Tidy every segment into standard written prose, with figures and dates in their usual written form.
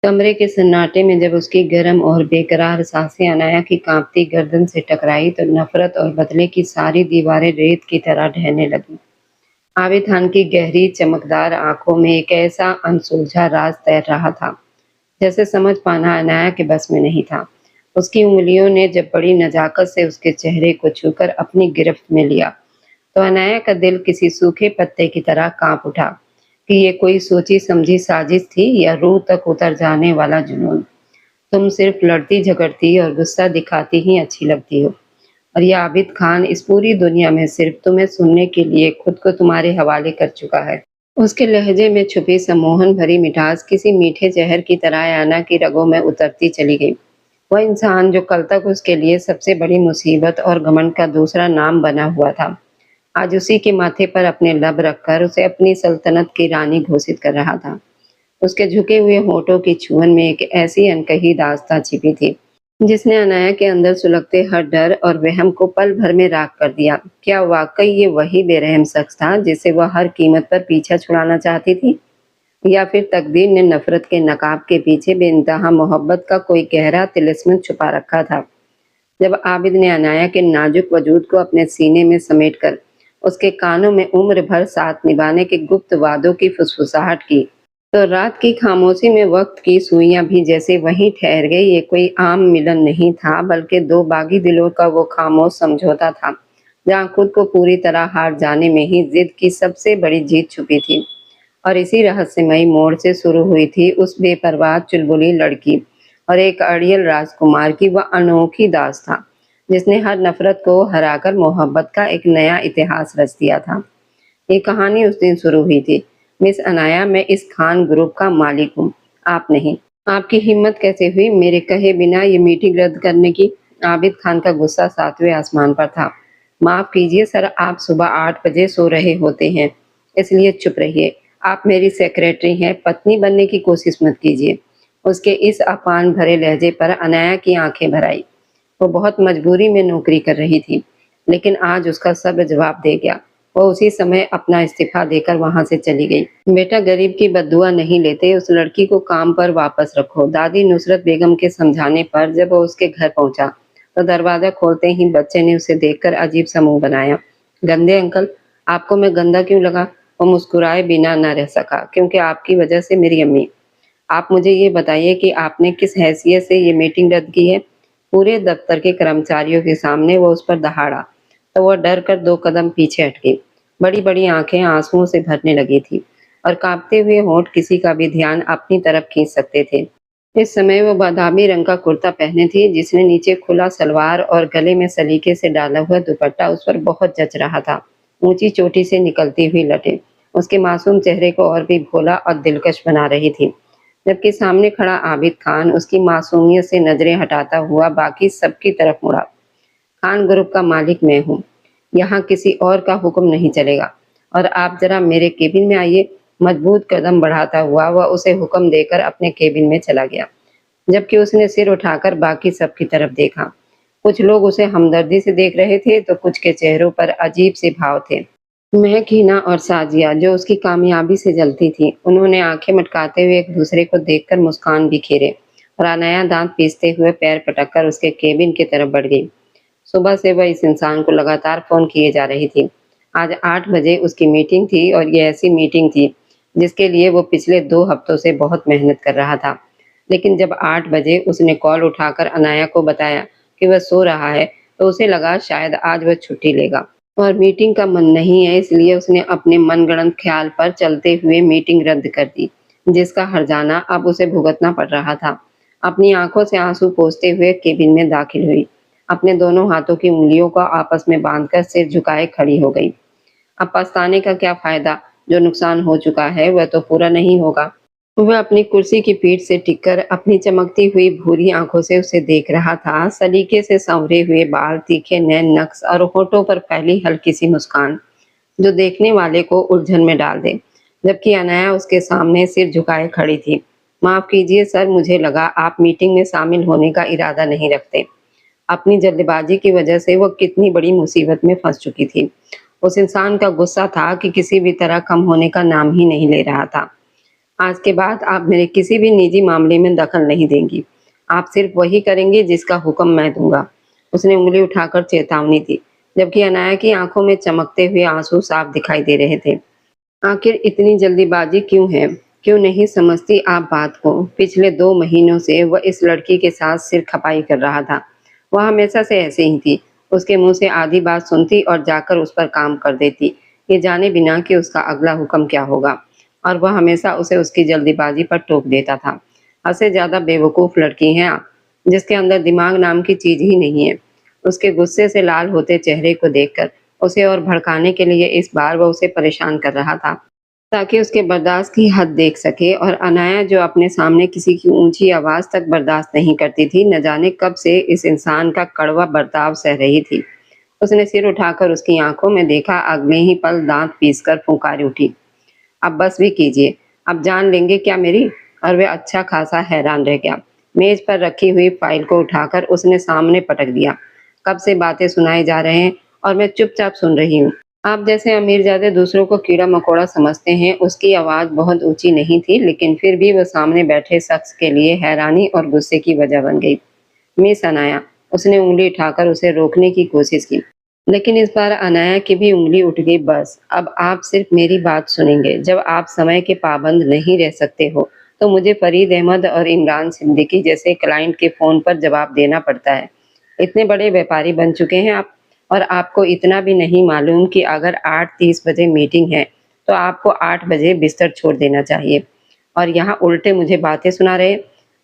कमरे के सन्नाटे में जब उसकी गर्म और बेकरार सांसें अनाया की कांपती गर्दन से टकराई तो नफरत और बदले की सारी दीवारें रेत की तरह ढहने लगी। आबिद खान की गहरी चमकदार आंखों में एक ऐसा अनसुलझा राज तैर रहा था, जैसे समझ पाना अनाया के बस में नहीं था। उसकी उंगलियों ने जब बड़ी नजाकत से उसके चेहरे को छूकर अपनी गिरफ्त में लिया, तो अनाया का दिल किसी सूखे पत्ते की तरह कांप उठा कि ये कोई सोची समझी साजिश थी या रूह तक उतर जाने वाला जुनून। तुम सिर्फ लड़ती झगड़ती और गुस्सा दिखाती ही अच्छी लगती हो, और ये आबिद खान इस पूरी दुनिया में सिर्फ तुम्हें सुनने के लिए खुद को तुम्हारे हवाले कर चुका है। उसके लहजे में छुपी सम्मोहन भरी मिठास किसी मीठे जहर की तरह आना की रगों में उतरती चली गई। वह इंसान जो कल तक उसके लिए सबसे बड़ी मुसीबत और घमंड का दूसरा नाम बना हुआ था, आज उसी के माथे पर अपने लब रखकर उसे अपनी सल्तनत की रानी घोषित कर रहा था। उसके झुके हुए होठों की छुअन में एक ऐसी अनकही दास्तां छिपी थी, जिसने अनाया के अंदर सुलगते हर डर और वहम को पल भर में राख कर दिया। क्या वाकई ये वही बेरहम शख्स था जिसे वह हर कीमत पर पीछा छुड़ाना चाहती थी, या फिर तकदीर ने नफरत के नकाब के पीछे बेइंतहा मोहब्बत का कोई गहरा तिलिस्म छुपा रखा था। जब आबिद ने अनाया के नाजुक वजूद को अपने सीने में समेटकर उसके कानों में उम्र भर साथ निभाने के गुप्त वादों की फुसफुसाहट की, तो रात की खामोशी में वक्त की सुइयां भी जैसे वहीं ठहर गई। ये कोई आम मिलन नहीं था, बल्कि दो बागी दिलों का वो खामोश समझौता था, जहां खुद को पूरी तरह हार जाने में ही जिद की सबसे बड़ी जीत छुपी थी। और इसी रहस्यमयी मोड़ से शुरू हुई थी उस बेपरवाह चुलबुली लड़की और एक अड़ियल राजकुमार की वह अनोखी दास्तां, जिसने हर नफरत को हराकर मोहब्बत का एक नया इतिहास रच दिया था। ये कहानी उस दिन शुरू हुई थी। मिस अनाया, मैं इस खान ग्रुप का मालिक हूँ, आप नहीं। आपकी हिम्मत कैसे हुई मेरे कहे बिना ये मीटिंग रद्द करने की? आबिद खान का गुस्सा सातवें आसमान पर था। माफ कीजिए सर, आप सुबह 8 बजे सो रहे होते हैं, इसलिए चुप रहिए। आप मेरी सेक्रेटरी हैं, पत्नी बनने की कोशिश मत कीजिए। उसके इस अपान भरे लहजे पर अनाया की आंखें भर आई। वो बहुत मजबूरी में नौकरी कर रही थी, लेकिन आज उसका सब्र जवाब दे गया। वो उसी समय अपना इस्तीफा देकर वहां से चली गई। बेटा, गरीब की बद्दुआ नहीं लेते, उस लड़की को काम पर वापस रखो। दादी नुसरत बेगम के समझाने पर जब वो उसके घर पहुंचा, तो दरवाजा खोलते ही बच्चे ने उसे देखकर अजीब सा मुंह बनाया। गंदे अंकल, आपको मैं गंदा क्यों लगा? वो मुस्कुराए बिना न रह सका, क्योंकि आपकी वजह से मेरी अम्मी। आप मुझे ये बताइए कि आपने किस हैसियत से ये मीटिंग रद्द की है? पूरे दफ्तर के कर्मचारियों के सामने वो उस पर दहाड़ा, तो वह डर कर 2 कदम पीछे हट गई। बड़ी बड़ी आंखें आंसुओं से भरने लगी थी और कांपते हुए होंठ किसी का भी ध्यान अपनी तरफ खींच सकते थे। इस समय वो बादामी रंग का कुर्ता पहने थी, जिसने नीचे खुला सलवार और गले में सलीके से डाला हुआ दुपट्टा उस पर बहुत जच रहा था। ऊंची चोटी से निकलती हुई लटें उसके मासूम चेहरे को और भी भोला और दिलकश बना रही थी, जबकि सामने खड़ा आबिद खान उसकी मासूमियत से नजरें हटाता हुआ बाकी सबकी तरफ मुड़ा। खान ग्रुप का मालिक मैं हूँ, यहाँ किसी और का हुक्म नहीं चलेगा, और आप जरा मेरे केबिन में आइए। मजबूत कदम बढ़ाता हुआ वह उसे हुक्म देकर अपने केबिन में चला गया, जबकि उसने सिर उठाकर बाकी सबकी तरफ देखा। कुछ लोग उसे हमदर्दी से देख रहे थे, तो कुछ के चेहरों पर अजीब से भाव थे। महक, हिना और साजिया, जो उसकी कामयाबी से जलती थी, उन्होंने आंखें मटकाते हुए एक दूसरे को देखकर मुस्कान बिखेरे और अनाया दांत पीसते हुए पैर पटककर उसके केबिन की तरफ बढ़ गई। सुबह से वह इस इंसान को लगातार फोन किए जा रही थी। आज 8 बजे उसकी मीटिंग थी, और ये ऐसी मीटिंग थी जिसके लिए वो पिछले 2 हफ्तों से बहुत मेहनत कर रहा था। लेकिन जब 8 बजे उसने कॉल उठाकर अनाया को बताया कि वह सो रहा है, तो उसे लगा शायद आज वह छुट्टी लेगा और मीटिंग का मन नहीं है, इसलिए उसने अपने मनगढ़ंत ख्याल पर चलते हुए मीटिंग रद्द कर दी, जिसका हर्जाना अब उसे भुगतना पड़ रहा था। अपनी आंखों से आंसू पोंछते हुए केबिन में दाखिल हुई। अपने दोनों हाथों की उंगलियों को आपस में बांधकर सिर झुकाए खड़ी हो गई। अब पछताने का क्या फायदा? जो नुकसान हो चुका है वह तो पूरा नहीं होगा। वह अपनी कुर्सी की पीठ से टिककर अपनी चमकती हुई भूरी आंखों से उसे देख रहा था। सलीके से संवरे हुए बाल, तीखे नैन नक्श और होठों पर फैली हल्की सी मुस्कान, जो देखने वाले को उलझन में डाल दे। जबकि अनाया उसके सामने सिर झुकाए खड़ी थी। माफ कीजिए सर, मुझे लगा आप मीटिंग में शामिल होने का इरादा नहीं रखते। अपनी जल्दबाजी की वजह से वो कितनी बड़ी मुसीबत में फंस चुकी थी। उस इंसान का गुस्सा था कि किसी भी तरह कम होने का नाम ही नहीं ले रहा था। आज के बाद आप मेरे किसी भी निजी मामले में दखल नहीं देंगी। आप सिर्फ वही करेंगी जिसका हुक्म मैं दूंगा। उसने उंगली उठाकर चेतावनी दी, जबकि अनाया की आंखों में चमकते हुए आंसू साफ दिखाई दे रहे थे। आखिर इतनी जल्दीबाजी क्यों है? क्यों नहीं समझती आप बात को? पिछले 2 महीनों से वह इस लड़की के साथ सिर खपाई कर रहा था। वह हमेशा से ऐसे ही थी। उसके मुंह से आधी बात सुनती और जाकर उस पर काम कर देती, ये जाने बिना कि उसका अगला हुक्म क्या होगा। और वह हमेशा उसे उसकी जल्दीबाजी पर टोक देता था। हद से ज्यादा बेवकूफ लड़की हैं आप, जिसके अंदर दिमाग नाम की चीज ही नहीं है। उसके गुस्से से लाल होते चेहरे को देखकर उसे और भड़काने के लिए इस बार वह उसे परेशान कर रहा था, ताकि उसके बर्दाश्त की हद देख सके। और अनाया, जो अपने सामने किसी की ऊंची आवाज तक बर्दाश्त नहीं करती थी, न जाने कब से इस इंसान का कड़वा बर्ताव सह रही थी। उसने सिर उठाकर उसकी आंखों में देखा, अगले ही पल दांत पीसकर फुंकारी उठी, अब बस भी कीजिए, अब जान लेंगे क्या मेरी? और वह अच्छा खासा हैरान रह गया। मेज पर रखी हुई फाइल को उठाकर उसने सामने पटक दिया। कब से बातें सुनाए जा रहे हैं और मैं चुपचाप सुन रही हूँ। आप जैसे अमीरजादे दूसरों को कीड़ा मकोड़ा समझते हैं। उसकी आवाज बहुत ऊंची नहीं थी, लेकिन फिर भी वह सामने बैठे शख्स के लिए हैरानी और गुस्से की वजह बन गई। मिस अनाया, उसने उंगली उठाकर उसे रोकने की कोशिश की, लेकिन इस बार अनाया की भी उंगली उठ गई। बस, अब आप सिर्फ मेरी बात सुनेंगे। जब आप समय के पाबंद नहीं रह सकते हो, तो मुझे फरीद अहमद और इमरान सिद्दीकी जैसे क्लाइंट के फोन पर जवाब देना पड़ता है। इतने बड़े व्यापारी बन चुके हैं आप, और आपको इतना भी नहीं मालूम कि अगर 8:30 बजे मीटिंग है, तो आपको 8 बजे बिस्तर छोड़ देना चाहिए। और यहाँ उल्टे मुझे बातें सुना रहे।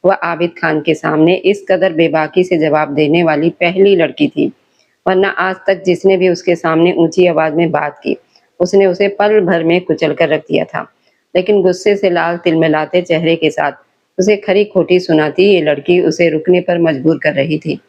वह आबिद खान के सामने इस कदर बेबाकी से जवाब देने वाली पहली लड़की थी, वरना आज तक जिसने भी उसके सामने ऊंची आवाज में बात की, उसने उसे पल भर में कुचल कर रख दिया था। लेकिन गुस्से से लाल तिलमिलाते चेहरे के साथ उसे खरी खोटी सुनाती ये लड़की उसे रुकने पर मजबूर कर रही थी।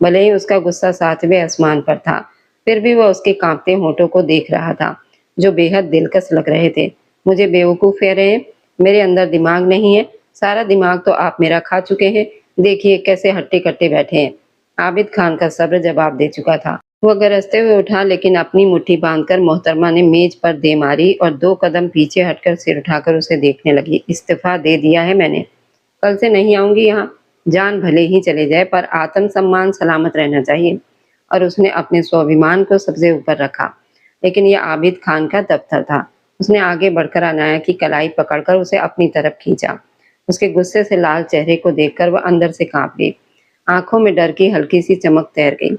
भले ही उसका गुस्सा 7वें आसमान पर था, फिर भी वह उसके कांपते होठों को देख रहा था, जो बेहद दिलकश लग रहे थे। मुझे बेवकूफ कह रहे हैं? मेरे अंदर दिमाग नहीं है? सारा दिमाग तो आप मेरा खा चुके हैं। देखिए कैसे हट्टे कट्टे बैठे हैं। आबिद खान का सब्र जवाब दे चुका था। वह गरजते हुए उठा, लेकिन अपनी मुट्ठी बांधकर मोहतरमा ने मेज पर दे मारी और 2 कदम पीछे हटकर सिर उठाकर उसे देखने लगी। इस्तीफा दे दिया है मैंने, कल से नहीं आऊंगी यहाँ। जान भले ही चले जाए, पर आत्म सम्मान सलामत रहना चाहिए। और उसने अपने स्वाभिमान को सबसे ऊपर रखा। लेकिन यह आबिद खान का दफ्तर था। उसने आगे बढ़कर अनाया की कलाई पकड़कर उसे अपनी तरफ खींचा। उसके गुस्से से लाल चेहरे को देखकर वह अंदर से कांप गई। आंखों में डर की हल्की सी चमक तैर गई।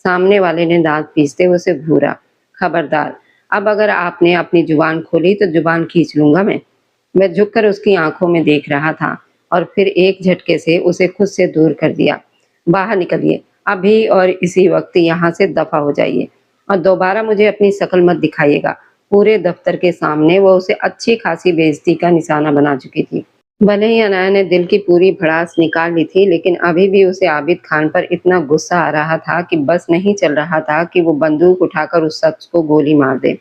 सामने वाले ने दांत पीसते हुए उसे घूरा, खबरदार, अब अगर आपने अपनी जुबान खोली तो जुबान खींच लूंगा मैं। वह झुककर उसकी आंखों में देख रहा था और फिर एक झटके से उसे खुद से दूर कर दिया। बाहर निकलिए, अभी और इसी वक्त यहाँ से दफा हो जाइए, और दोबारा मुझे अपनी शक्ल मत दिखाइएगा। पूरे दफ्तर के सामने वो उसे अच्छी खासी बेइज्जती का निशाना बना चुकी थी। भले ही अनाया ने दिल की पूरी भड़ास निकाल ली थी, लेकिन अभी भी उसे आबिद खान पर इतना गुस्सा आ रहा था कि बस नहीं चल रहा था कि वो बंदूक उठाकर उस शख्स को गोली मार दे।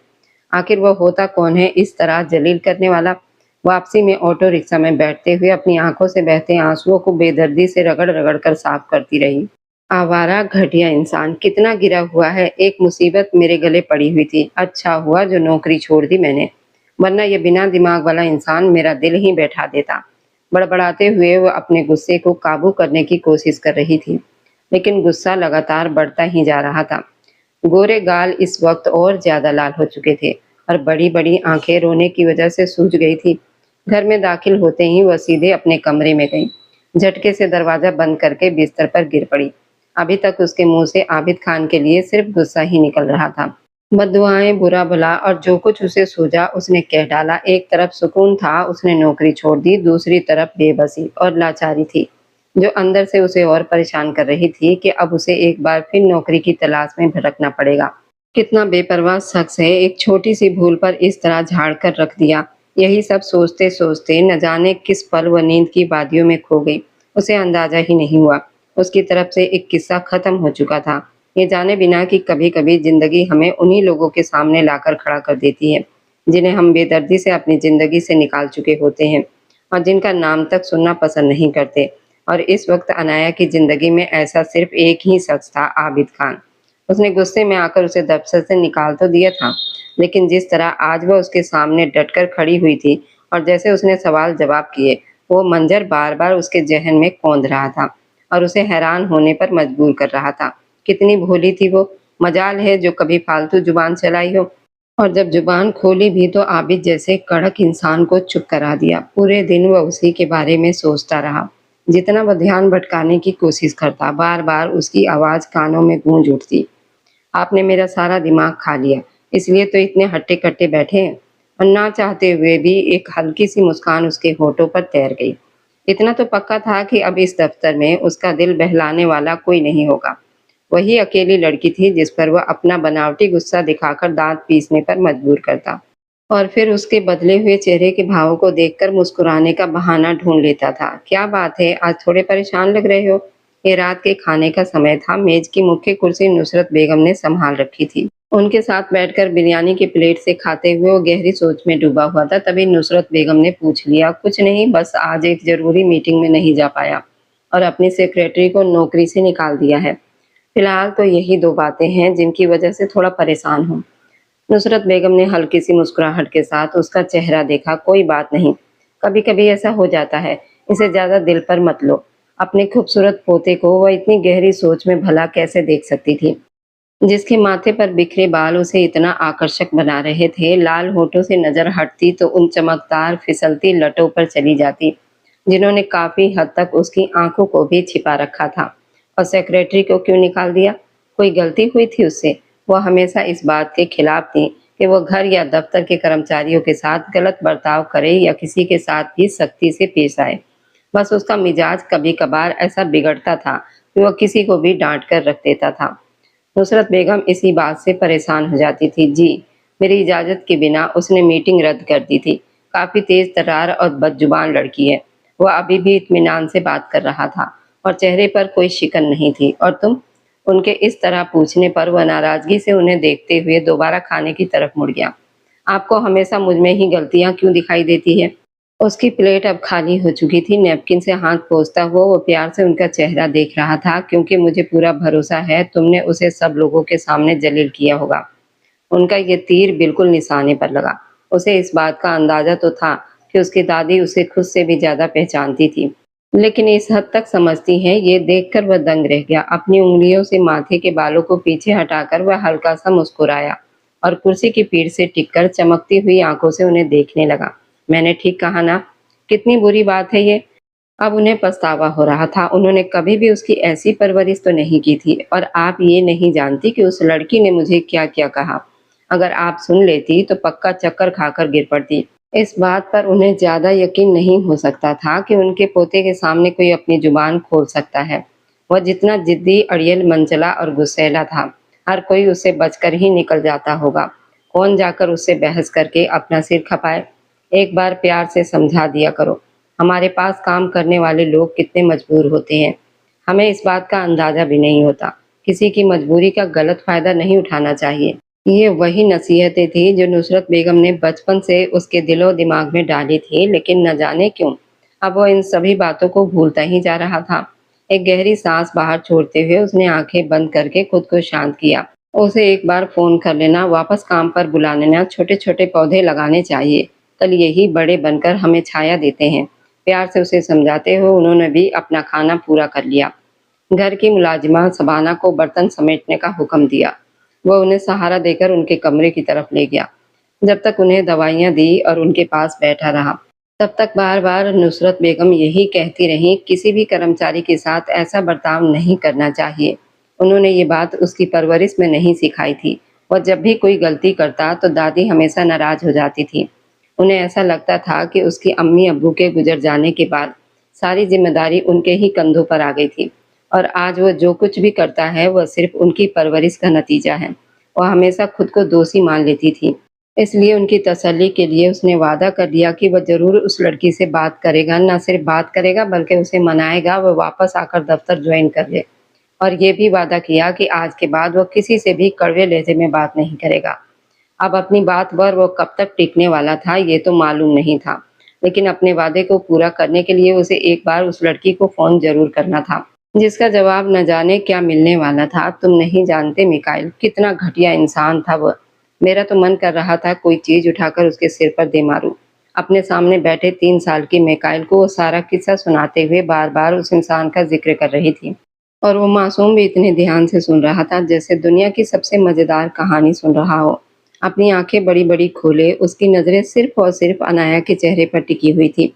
आखिर वो होता कौन है इस तरह जलील करने वाला? वापसी में ऑटो रिक्शा में बैठते हुए अपनी आंखों से बहते आंसुओं को बेदर्दी से रगड़ रगड़ कर साफ करती रही। आवारा घटिया इंसान, कितना गिरा हुआ है। एक मुसीबत मेरे गले पड़ी हुई थी, अच्छा हुआ जो नौकरी छोड़ दी मैंने, वरना ये बिना दिमाग वाला इंसान मेरा दिल ही बैठा देता। बड़बड़ाते हुए वह अपने गुस्से को काबू करने की कोशिश कर रही थी, लेकिन गुस्सा लगातार बढ़ता ही जा रहा था। गोरे गाल इस वक्त और ज्यादा लाल हो चुके थे और बड़ी बड़ी आंखें रोने की वजह से सूज गई थी। घर में दाखिल होते ही वह सीधे अपने कमरे में गई। झटके से दरवाजा बंद करके बिस्तर पर गिर पड़ी। अभी तक उसके मुंह से आबिद खान के लिए सिर्फ गुस्सा ही निकल रहा था। बद्दुआएं, बुरा भला और जो कुछ उसे सूझा उसने कह डाला। एक तरफ सुकून था, उसने नौकरी छोड़ दी, दूसरी तरफ बेबसी और लाचारी थी, जो अंदर से उसे और परेशान कर रही थी कि अब उसे एक बार फिर नौकरी की तलाश में भटकना पड़ेगा। कितना बेपरवाह शख्स है, एक छोटी सी भूल पर इस तरह झाड़ कर रख दिया। यही सब सोचते सोचते न जाने किस पल वह नींद की वादियों में खो गई। उसे अंदाजा ही नहीं हुआ उसकी तरफ से एक किस्सा खत्म हो चुका था, ये जाने बिना कि कभी कभी जिंदगी हमें उन्हीं लोगों के सामने लाकर खड़ा कर देती है जिन्हें हम बेदर्दी से अपनी जिंदगी से निकाल चुके होते हैं और जिनका नाम तक सुनना पसंद नहीं करते। और इस वक्त अनाया की जिंदगी में ऐसा सिर्फ एक ही शख्स था, आबिद खान। उसने गुस्से में आकर उसे दफ्तर से निकाल तो दिया था, लेकिन जिस तरह आज वह उसके सामने डटकर खड़ी हुई थी और जैसे उसने सवाल जवाब किए, वो मंजर बार बार उसके जहन में कौंध रहा था और उसे हैरान होने पर मजबूर कर रहा था। कितनी भोली थी वो, मजाल है जो कभी फालतू जुबान चलाई हो। और जब जुबान खोली भी तो आबिद जैसे कड़क इंसान को चुप करा दिया। पूरे दिन वह उसी के बारे में सोचता रहा। जितना वह ध्यान भटकाने की कोशिश करता, बार बार उसकी आवाज कानों में गूंज उठती। आपने मेरा सारा दिमाग खा लिया, इसलिए तो इतने हट्टे कट्टे बैठे हैं। और ना चाहते हुए भी एक हल्की सी मुस्कान उसके होठों पर तैर गई। इतना तो पक्का था कि अब इस दफ्तर में उसका दिल बहलाने वाला कोई नहीं होगा। वही अकेली लड़की थी जिस पर वह अपना बनावटी गुस्सा दिखाकर दांत पीसने पर मजबूर करता और फिर उसके बदले हुए चेहरे के भावों को देखकर मुस्कुराने का बहाना ढूंढ लेता था। क्या बात है, आज थोड़े परेशान लग रहे हो? ये रात के खाने का समय था। मेज की मुख्य कुर्सी नुसरत बेगम ने संभाल रखी थी। उनके साथ बैठकर बिरयानी की प्लेट से खाते हुए वो गहरी सोच में डूबा हुआ था। तभी नुसरत बेगम ने पूछ लिया, कुछ नहीं, बस आज एक जरूरी मीटिंग में नहीं जा पाया और अपनी सेक्रेटरी को नौकरी से निकाल दिया है। फिलहाल तो यही दो बातें हैं जिनकी वजह से थोड़ा परेशान हूँ। नुसरत बेगम ने हल्की सी मुस्कुराहट के साथ उसका चेहरा देखा। कोई बात नहीं, कभी कभी ऐसा हो जाता है, इसे ज्यादा दिल पर मत लो। अपने खूबसूरत पोते को वह इतनी गहरी सोच में भला कैसे देख सकती थी, जिसके माथे पर बिखरे बाल उसे इतना आकर्षक बना रहे थे। लाल होठों से नजर हटती तो उन चमकदार फिसलती लटों पर चली जाती जिन्होंने काफी हद तक उसकी आंखों को भी छिपा रखा था। और सेक्रेटरी को क्यों निकाल दिया? कोई गलती हुई थी उससे? वह हमेशा इस बात के खिलाफ थी कि वह घर या दफ्तर के कर्मचारियों के साथ गलत बर्ताव करे या किसी के साथ भी सख्ती से पेश आए। बस उसका मिजाज कभी कभार ऐसा बिगड़ता था कि वह किसी को भी डांट कर रख देता था। नुसरत बेगम इसी बात से परेशान हो जाती थी। जी, मेरी इजाजत के बिना उसने मीटिंग रद्द कर दी थी। काफी तेज तर्रार और बदजुबान लड़की है। वह अभी भी इत्मीनान से बात कर रहा था और चेहरे पर कोई शिकन नहीं थी। और तुम? उनके इस तरह पूछने पर वह नाराजगी से उन्हें देखते हुए दोबारा खाने की तरफ मुड़ गया। आपको हमेशा मुझ में ही गलतियां क्यों दिखाई देती है? उसकी प्लेट अब खाली हो चुकी थी। नैपकिन से हाथ पोंछता हुआ वो प्यार से उनका चेहरा देख रहा था। क्योंकि मुझे पूरा भरोसा है तुमने उसे सब लोगों के सामने जलील किया होगा। उनका ये तीर बिल्कुल निशाने पर लगा। उसे इस बात का अंदाजा तो था कि उसकी दादी उसे खुद से भी ज्यादा पहचानती थी, लेकिन इस हद तक समझती है, ये देखकर वह दंग रह गया। अपनी उंगलियों से माथे के बालों को पीछे हटाकर वह हल्का सा मुस्कुराया और कुर्सी की पीठ से टिककर चमकती हुई आंखों से उन्हें देखने लगा। मैंने ठीक कहा ना? कितनी बुरी बात है ये। अब उन्हें पछतावा हो रहा था। उन्होंने कभी भी उसकी ऐसी परवरिश तो नहीं की थी। और आप ये नहीं जानती कि उस लड़की ने मुझे क्या क्या कहा। अगर आप सुन लेती तो पक्का चक्कर खाकर गिर पड़ती। इस बात पर उन्हें ज्यादा यकीन नहीं हो सकता था कि उनके पोते के सामने कोई अपनी जुबान खोल सकता है। वह जितना जिद्दी, अड़ियल, मनचला और गुस्सैला था, हर कोई उससे बचकर ही निकल जाता होगा। कौन जाकर उससे बहस करके अपना सिर खपाए। एक बार प्यार से समझा दिया करो। हमारे पास काम करने वाले लोग कितने मजबूर होते हैं, हमें इस बात का अंदाजा भी नहीं होता। किसी की मजबूरी का गलत फायदा नहीं उठाना चाहिए। ये वही नसीहतें थी जो नुसरत बेगम ने बचपन से उसके दिलो दिमाग में डाली थी, लेकिन न जाने क्यों अब वो इन सभी बातों को भूलता ही जा रहा था। एक गहरी सांस बाहर छोड़ते हुए उसने आंखें बंद करके खुद को शांत किया। उसे एक बार फोन कर लेना, वापस काम पर बुला लेना, छोटे छोटे पौधे लगाने चाहिए। कल यही बड़े बनकर हमें छाया देते हैं। प्यार से उसे समझाते हुए उन्होंने भी अपना खाना पूरा कर लिया। घर की मुलाजिमा शबाना को बर्तन समेटने का हुक्म दिया। वह उन्हें सहारा देकर उनके कमरे की तरफ ले गया। जब तक उन्हें दवाइयां दी और उनके पास बैठा रहा, तब तक बार बार नुसरत बेगम यही कहती रही, किसी भी कर्मचारी के साथ ऐसा बर्ताव नहीं करना चाहिए। उन्होंने ये बात उसकी परवरिश में नहीं सिखाई थी। वह जब भी कोई गलती करता तो दादी हमेशा नाराज हो जाती थी। उन्हें ऐसा लगता था कि उसकी अम्मी अब्बू के गुजर जाने के बाद सारी जिम्मेदारी उनके ही कंधों पर आ गई थी और आज वो जो कुछ भी करता है वह सिर्फ उनकी परवरिश का नतीजा है। वह हमेशा खुद को दोषी मान लेती थी। इसलिए उनकी तसल्ली के लिए उसने वादा कर लिया कि वह जरूर उस लड़की से बात करेगा। न सिर्फ बात करेगा बल्कि उसे मनाएगा वह वापस आकर दफ्तर ज्वाइन कर ले। और ये भी वादा किया कि आज के बाद वह किसी से भी कड़वे लहजे में बात नहीं करेगा। अब अपनी बात पर वो कब तक टिकने वाला था ये तो मालूम नहीं था, लेकिन अपने वादे को पूरा करने के लिए उसे एक बार उस लड़की को फोन जरूर करना था, जिसका जवाब न जाने क्या मिलने वाला था। तुम नहीं जानते मिकाइल, कितना घटिया इंसान था वह। मेरा तो मन कर रहा था कोई चीज उठाकर उसके सिर पर दे मारूं। अपने सामने बैठे 3 साल की मिकाइल को वो सारा किस्सा सुनाते हुए बार-बार उस इंसान का ज़िक्र कर रही थी। और वो मासूम भी इतने ध्यान से सुन रहा था जैसे दुनिया की सबसे मज़ेदार कहानी सुन रहा हो। अपनी आँखें बड़ी-बड़ी खोले उसकी नज़रें सिर्फ़ और सिर्फ़ अनाया के चेहरे पर टिकी हुई थी।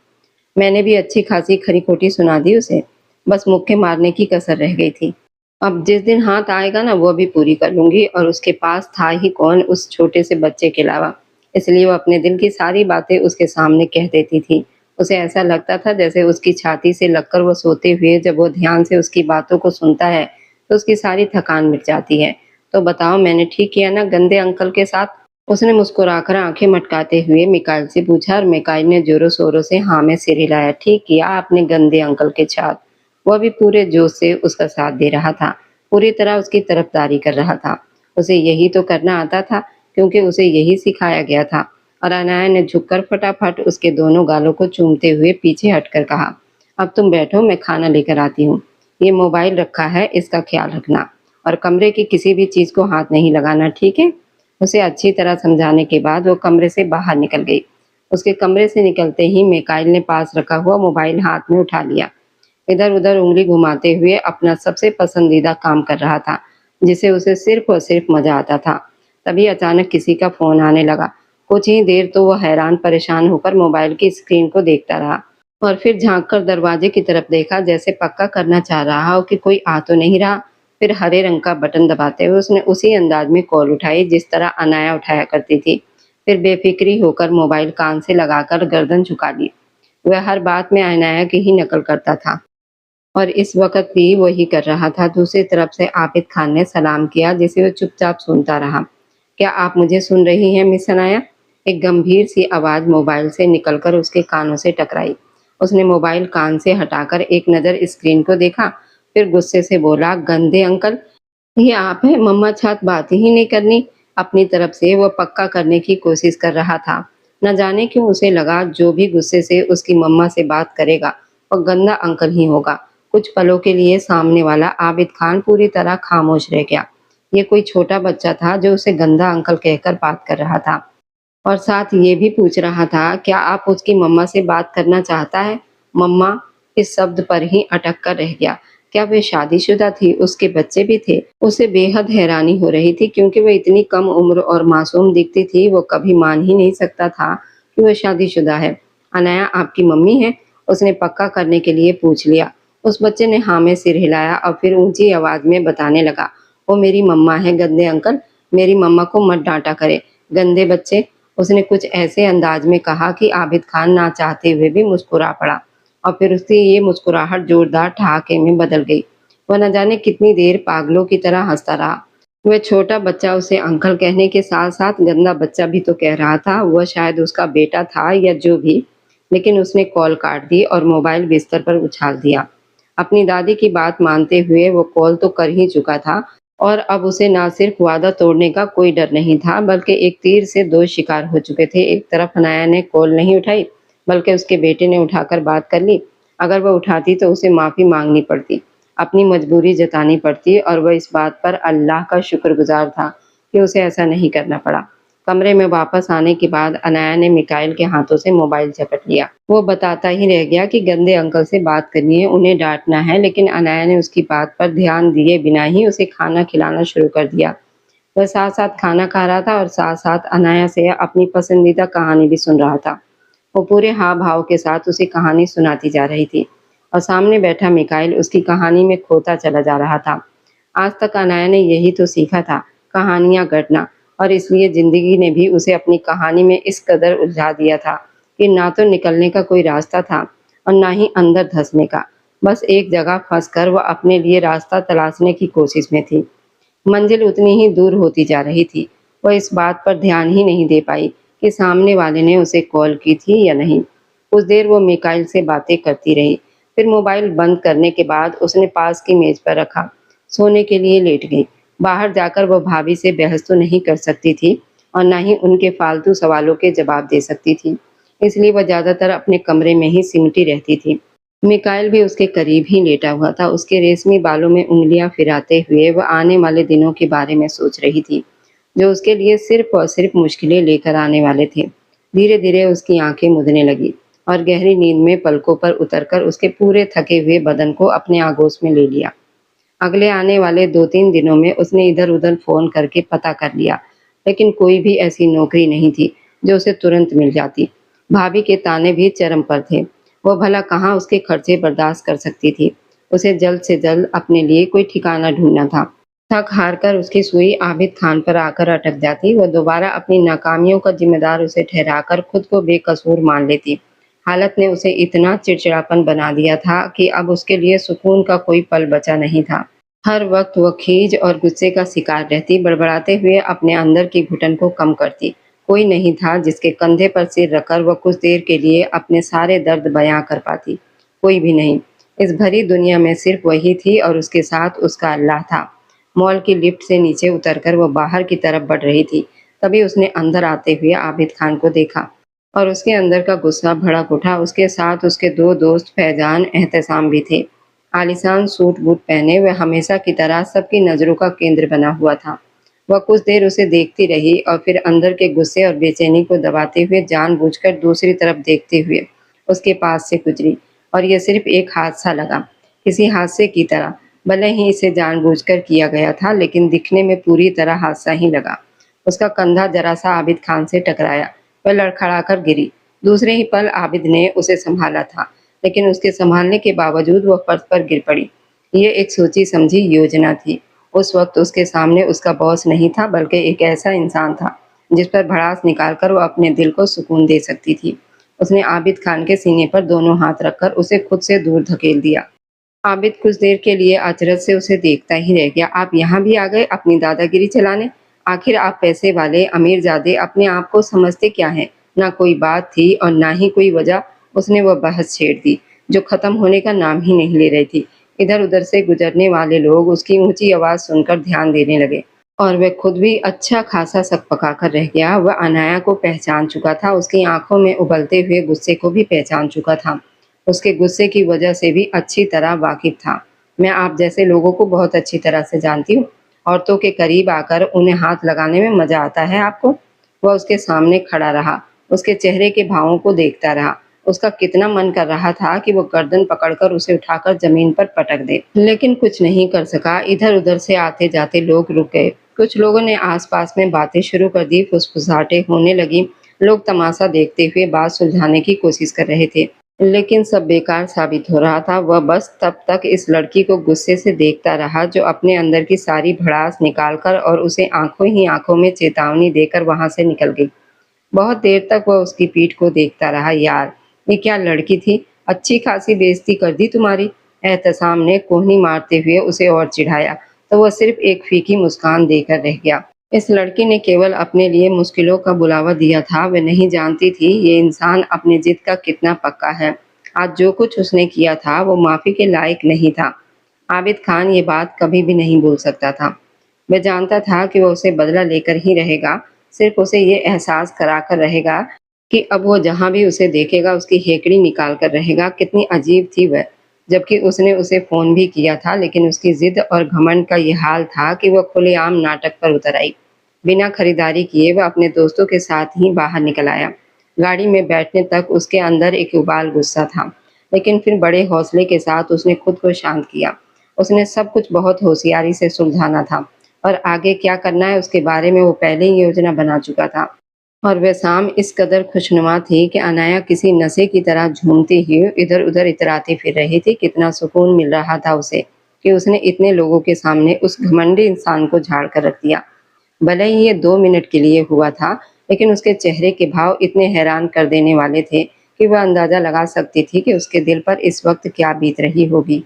मैंने भी अच्छी खासी खरी-खोटी सुना दी उसे, बस मुक्के मारने की कसर रह गई थी। अब जिस दिन हाथ आएगा ना वो भी पूरी कर लूँगी और उसके पास था ही कौन उस छोटे से बच्चे के अलावा। इसलिए वो अपने दिल की सारी बातें उसके सामने कह देती थी। उसे ऐसा लगता था जैसे उसकी छाती से लगकर वो सोते हुए जब वो ध्यान से उसकी बातों को सुनता है, तो उसकी सारी थकान मिट जाती है। तो बताओ मैंने ठीक किया ना गंदे अंकल के साथ? उसने मुस्कुराकर आंखें मटकाते हुए मिकाइल से पूछा और मिकाइल ने जोरों शोरों से हाँ में सिर हिलाया। ठीक किया आपने गंदे अंकल के साथ। वह भी पूरे जोश से उसका साथ दे रहा था, पूरी तरह उसकी तरफदारी कर रहा था। उसे यही तो करना आता था क्योंकि उसे यही सिखाया गया था। और अनाया ने झुककर फटाफट उसके दोनों गालों को चूमते हुए पीछे हटकर कहा, अब तुम बैठो मैं खाना लेकर आती हूँ। ये मोबाइल रखा है इसका ख्याल रखना और कमरे की किसी भी चीज को हाथ नहीं लगाना, ठीक है? उसे अच्छी तरह समझाने के बाद वो कमरे से बाहर निकल गई। उसके कमरे से निकलते ही मिकाइल ने पास रखा हुआ मोबाइल हाथ में उठा लिया। इधर-उधर उंगली घुमाते हुए अपना सबसे पसंदीदा काम कर रहा था, जिसे उसे सिर्फ और सिर्फ मजा आता था। तभी अचानक किसी का फोन आने लगा। कुछ ही देर तो वह हैरान परेशान होकर मोबाइल की स्क्रीन को देखता रहा और फिर झांककर दरवाजे की तरफ देखा जैसे पक्का करना चाह रहा हो कि कोई आ तो नहीं रहा। फिर हरे रंग का बटन दबाते हुए उसने उसी अंदाज में कॉल उठाई जिस तरह अनाया उठाया करती थी। फिर बेफिक्री होकर मोबाइल कान से लगाकर गर्दन झुका ली। वह हर बात में अनाया की ही नकल करता था और इस वक़्त भी वही कर रहा था। दूसरी तरफ से आबिद खान ने सलाम किया जिसे वो चुपचाप सुनता रहा। क्या आप मुझे सुन रही हैं मिस अनाया? एक गंभीर सी आवाज़ मोबाइल से निकलकर उसके कानों से टकराई। उसने मोबाइल कान से हटाकर एक नज़र स्क्रीन को देखा, फिर गुस्से से बोला, गंदे अंकल, ये आप हैं? मम्मा साथ बात ही नहीं करनी। अपनी तरफ से वह पक्का करने की कोशिश कर रहा था। न जाने क्यों उसे लगा जो भी गुस्से से उसकी मम्मा से बात करेगा, वह गंदा अंकल ही होगा। कुछ पलों के लिए सामने वाला आबिद खान पूरी तरह खामोश रह गया। ये कोई छोटा बच्चा था जो उसे गंदा अंकल कहकर बात कर रहा था और साथ ये भी पूछ रहा था, क्या आप उसकी मम्मा से बात करना चाहता है? मम्मा इस शब्द पर ही अटक कर रह गया। क्या वे शादीशुदा थी? उसके बच्चे भी थे? उसे बेहद हैरानी हो रही थी क्योंकि वह इतनी कम उम्र और मासूम दिखती थी। वो कभी मान ही नहीं सकता था कि वह शादीशुदा है। अनाया आपकी मम्मी है? उसने पक्का करने के लिए पूछ लिया। उस बच्चे ने हाँ में सिर हिलाया और फिर ऊंची आवाज में बताने लगा, वो मेरी मम्मा है गंदे अंकल, मेरी मम्मा को मत डांटा करे, गंदे बच्चे। उसने कुछ ऐसे अंदाज में कहा कि आबिद खान ना चाहते हुए भी मुस्कुरा पड़ा और फिर उसकी ये मुस्कुराहट जोरदार ठहाके में बदल गई। वह न जाने कितनी देर पागलों की तरह हंसता रहा। वह छोटा बच्चा उसे अंकल कहने के साथ साथ गंदा बच्चा भी तो कह रहा था। वह शायद उसका बेटा था या जो भी, लेकिन उसने कॉल काट दी और मोबाइल बिस्तर पर उछाल दिया। अपनी दादी की बात मानते हुए वो कॉल तो कर ही चुका था और अब उसे ना सिर्फ वादा तोड़ने का कोई डर नहीं था बल्कि एक तीर से दो शिकार हो चुके थे। एक तरफ अनाया ने कॉल नहीं उठाई बल्कि उसके बेटे ने उठाकर बात कर ली। अगर वह उठाती तो उसे माफी मांगनी पड़ती, अपनी मजबूरी जतानी पड़ती और वह इस बात पर अल्लाह का शुक्रगुजार था कि उसे ऐसा नहीं करना पड़ा। कमरे में वापस आने के बाद अनाया ने मिकाइल के हाथों से मोबाइल झपट लिया। वो बताता ही रह गया कि गंदे अंकल से बात करनी है, उन्हें डांटना है, लेकिन अनाया ने उसकी बात पर ध्यान दिए बिना ही उसे खाना खिलाना शुरू कर दिया। वह साथ साथ खाना खा रहा था और साथ साथ अनाया से अपनी पसंदीदा कहानी भी सुन रहा था। वो पूरे हाव भाव के साथ उसे कहानी सुनाती जा रही थी और सामने बैठा मिकाइल उसकी कहानी में खोता चला जा रहा था। आज तक अनाया ने यही तो सीखा था, कहानियां गढ़ना, और इसलिए जिंदगी ने भी उसे अपनी कहानी में इस कदर उलझा दिया था कि ना तो निकलने का कोई रास्ता था और ना ही अंदर धंसने का। बस एक जगह फंसकर वह अपने लिए रास्ता तलाशने की कोशिश में थी। मंजिल उतनी ही दूर होती जा रही थी। वह इस बात पर ध्यान ही नहीं दे पाई कि सामने वाले ने उसे कॉल की थी या नहीं। कुछ देर वो मिकाइल से बातें करती रही, फिर मोबाइल बंद करने के बाद उसने पास की मेज पर रखा, सोने के लिए लेट गई। बाहर जाकर वह भाभी से बहस तो नहीं कर सकती थी और ना ही उनके फालतू सवालों के जवाब दे सकती थी, इसलिए वह ज्यादातर अपने कमरे में ही सिमटी रहती थी। मिकाइल भी उसके करीब ही लेटा हुआ था। उसके रेशमी बालों में उंगलियां फिराते हुए वह आने वाले दिनों के बारे में सोच रही थी, जो उसके लिए सिर्फ और सिर्फ मुश्किलें लेकर आने वाले थे। धीरे धीरे उसकी आंखें मुदने लगी और गहरी नींद में पलकों पर उतरकर उसके पूरे थके हुए बदन को अपने आगोश में ले लिया। अगले आने वाले 2-3 दिनों में उसने इधर-उधर फ़ोन करके पता कर लिया, लेकिन कोई भी ऐसी नौकरी नहीं थी, जो उसे तुरंत मिल जाती। भाभी के ताने भी चरम पर थे। वो भला कहाँ उसके खर्चे बर्दाश्त कर सकती थी। उसे जल्द से जल्द अपने लिए कोई ठिकाना ढूँढना था। थक-हार कर उसकी सुई आबिद खान पर आकर अटक जाती। वह दोबारा अपनी नाकामियों का ज़िम्मेदार उसे ठहराकर खुद को बेकसूर मान लेती। हालत ने उसे इतना चिड़चिड़ापन बना दिया था कि अब उसके लिए सुकून का कोई पल बचा नहीं था। हर वक्त वह खीज और गुस्से का शिकार रहती, बड़बड़ाते हुए अपने अंदर की घुटन को कम करती। कोई नहीं था जिसके कंधे पर सिर रखकर वह कुछ देर के लिए अपने सारे दर्द बयां कर पाती। कोई भी नहीं। इस भरी दुनिया में सिर्फ वही थी और उसके साथ उसका अल्लाह था। मॉल की लिफ्ट से नीचे उतरकर वह बाहर की तरफ बढ़ रही थी। तभी उसने अंदर आते हुए आबिद खान को देखा और उसके अंदर का गुस्सा भड़क उठा। उसके साथ उसके दो दोस्त फैजान एहतसाम भी थे। आलीशान सूट बूट पहने वह हमेशा की तरह सबकी नजरों का केंद्र बना हुआ था। वह कुछ देर उसे देखती रही और फिर अंदर के गुस्से और बेचैनी को दबाते हुए जानबूझकर दूसरी तरफ देखते हुए उसके पास से गुजरी। और यह सिर्फ एक हादसा लगा, किसी हादसे की तरह। भले ही इसे जानबूझकर किया गया था, लेकिन दिखने में पूरी तरह हादसा ही लगा। उसका कंधा जरा सा आबिद खान से टकराया। वह लड़खड़ाकर गिरी। दूसरे ही पल आबिद ने उसे संभाला था, लेकिन उसके संभालने के बावजूद वह फर्श पर गिर पड़ी। ये एक सोची समझी योजना थी। उस वक्त उसके सामने उसका बॉस नहीं था, बल्कि एक ऐसा इंसान था जिस पर भड़ास निकालकर वह अपने दिल को सुकून दे सकती थी। उसने आबिद खान के सीने पर दोनों हाथ रखकर उसे खुद से दूर धकेल दिया। आबिद कुछ देर के लिए अचरज से उसे देखता ही रह गया। आप यहाँ भी आ गए अपनी दादागिरी चलाने? आखिर आप पैसे वाले अमीरजादे अपने आप को समझते क्या हैं? ना कोई बात थी और ना ही कोई वजह। उसने वह बहस छेड़ दी, जो खत्म होने का नाम ही नहीं ले रही थी। इधर उधर से गुजरने वाले लोग उसकी ऊंची आवाज सुनकर ध्यान देने लगे और वह खुद भी अच्छा खासा सक पका कर रह गया। वह अनाया को पहचान चुका था, उसकी आंखों में उबलते हुए गुस्से को भी पहचान चुका था। उसके गुस्से की वजह से भी अच्छी तरह वाकिफ था। मैं आप जैसे लोगों को बहुत अच्छी तरह से जानती हूँ। औरतों के करीब आकर उन्हें हाथ लगाने में मजा आता है आपको? वह उसके सामने खड़ा रहा, उसके चेहरे के भावों को देखता रहा। उसका कितना मन कर रहा था कि वो गर्दन पकड़कर उसे उठाकर जमीन पर पटक दे, लेकिन कुछ नहीं कर सका। इधर उधर से आते जाते लोग रुक गए। कुछ लोगों ने आसपास में बातें शुरू कर दी, फुसफुसाहटें होने लगी। लोग तमाशा देखते हुए बात सुलझाने की कोशिश कर रहे थे, लेकिन सब बेकार साबित हो रहा था। वह बस तब तक इस लड़की को गुस्से से देखता रहा, जो अपने अंदर की सारी भड़ास निकालकर और उसे आंखों ही आंखों में चेतावनी देकर वहां से निकल गई। बहुत देर तक वह उसकी पीठ को देखता रहा। यार, ये क्या लड़की थी, अच्छी खासी बेइज्जती कर दी तुम्हारी। एहतसाम ने कोहनी मारते हुए उसे और चिढ़ाया, तो वह सिर्फ एक फीकी मुस्कान देकर रह गया। इस लड़की ने केवल अपने लिए मुश्किलों का बुलावा दिया था। वह नहीं जानती थी ये इंसान अपनी जिद का कितना पक्का है। आज जो कुछ उसने किया था वो माफी के लायक नहीं था। आबिद खान ये बात कभी भी नहीं भूल सकता था। वह जानता था कि वह उसे बदला लेकर ही रहेगा, सिर्फ उसे ये एहसास कराकर रहेगा कि अब वो जहाँ भी उसे देखेगा उसकी हेकड़ी निकाल कर रहेगा। कितनी अजीब थी वह, जबकि उसने उसे फोन भी किया था, लेकिन उसकी जिद और घमंड का ये हाल था कि वह खुलेआम नाटक पर उतर आई। बिना खरीदारी किए वह अपने दोस्तों के साथ ही बाहर निकल आया। गाड़ी में बैठने तक उसके अंदर एक उबाल गुस्सा था, लेकिन फिर बड़े हौसले के साथ उसने खुद को शांत किया। उसने सब कुछ बहुत होशियारी से सुलझाना था और आगे क्या करना है उसके बारे में वो पहले ही योजना बना चुका था। और वह शाम इस कदर खुशनुमा थी कि अनाया किसी नशे की तरह झूमती हुई इधर उधर इतराती फिर रही थी। कितना सुकून मिल रहा था उसे कि उसने इतने लोगों के सामने उस घमंडी इंसान को झाड़ कर रख दिया। भले ही ये 2 मिनट के लिए हुआ था, लेकिन उसके चेहरे के भाव इतने हैरान कर देने वाले थे कि वह अंदाजा लगा सकती थी कि उसके दिल पर इस वक्त क्या बीत रही होगी।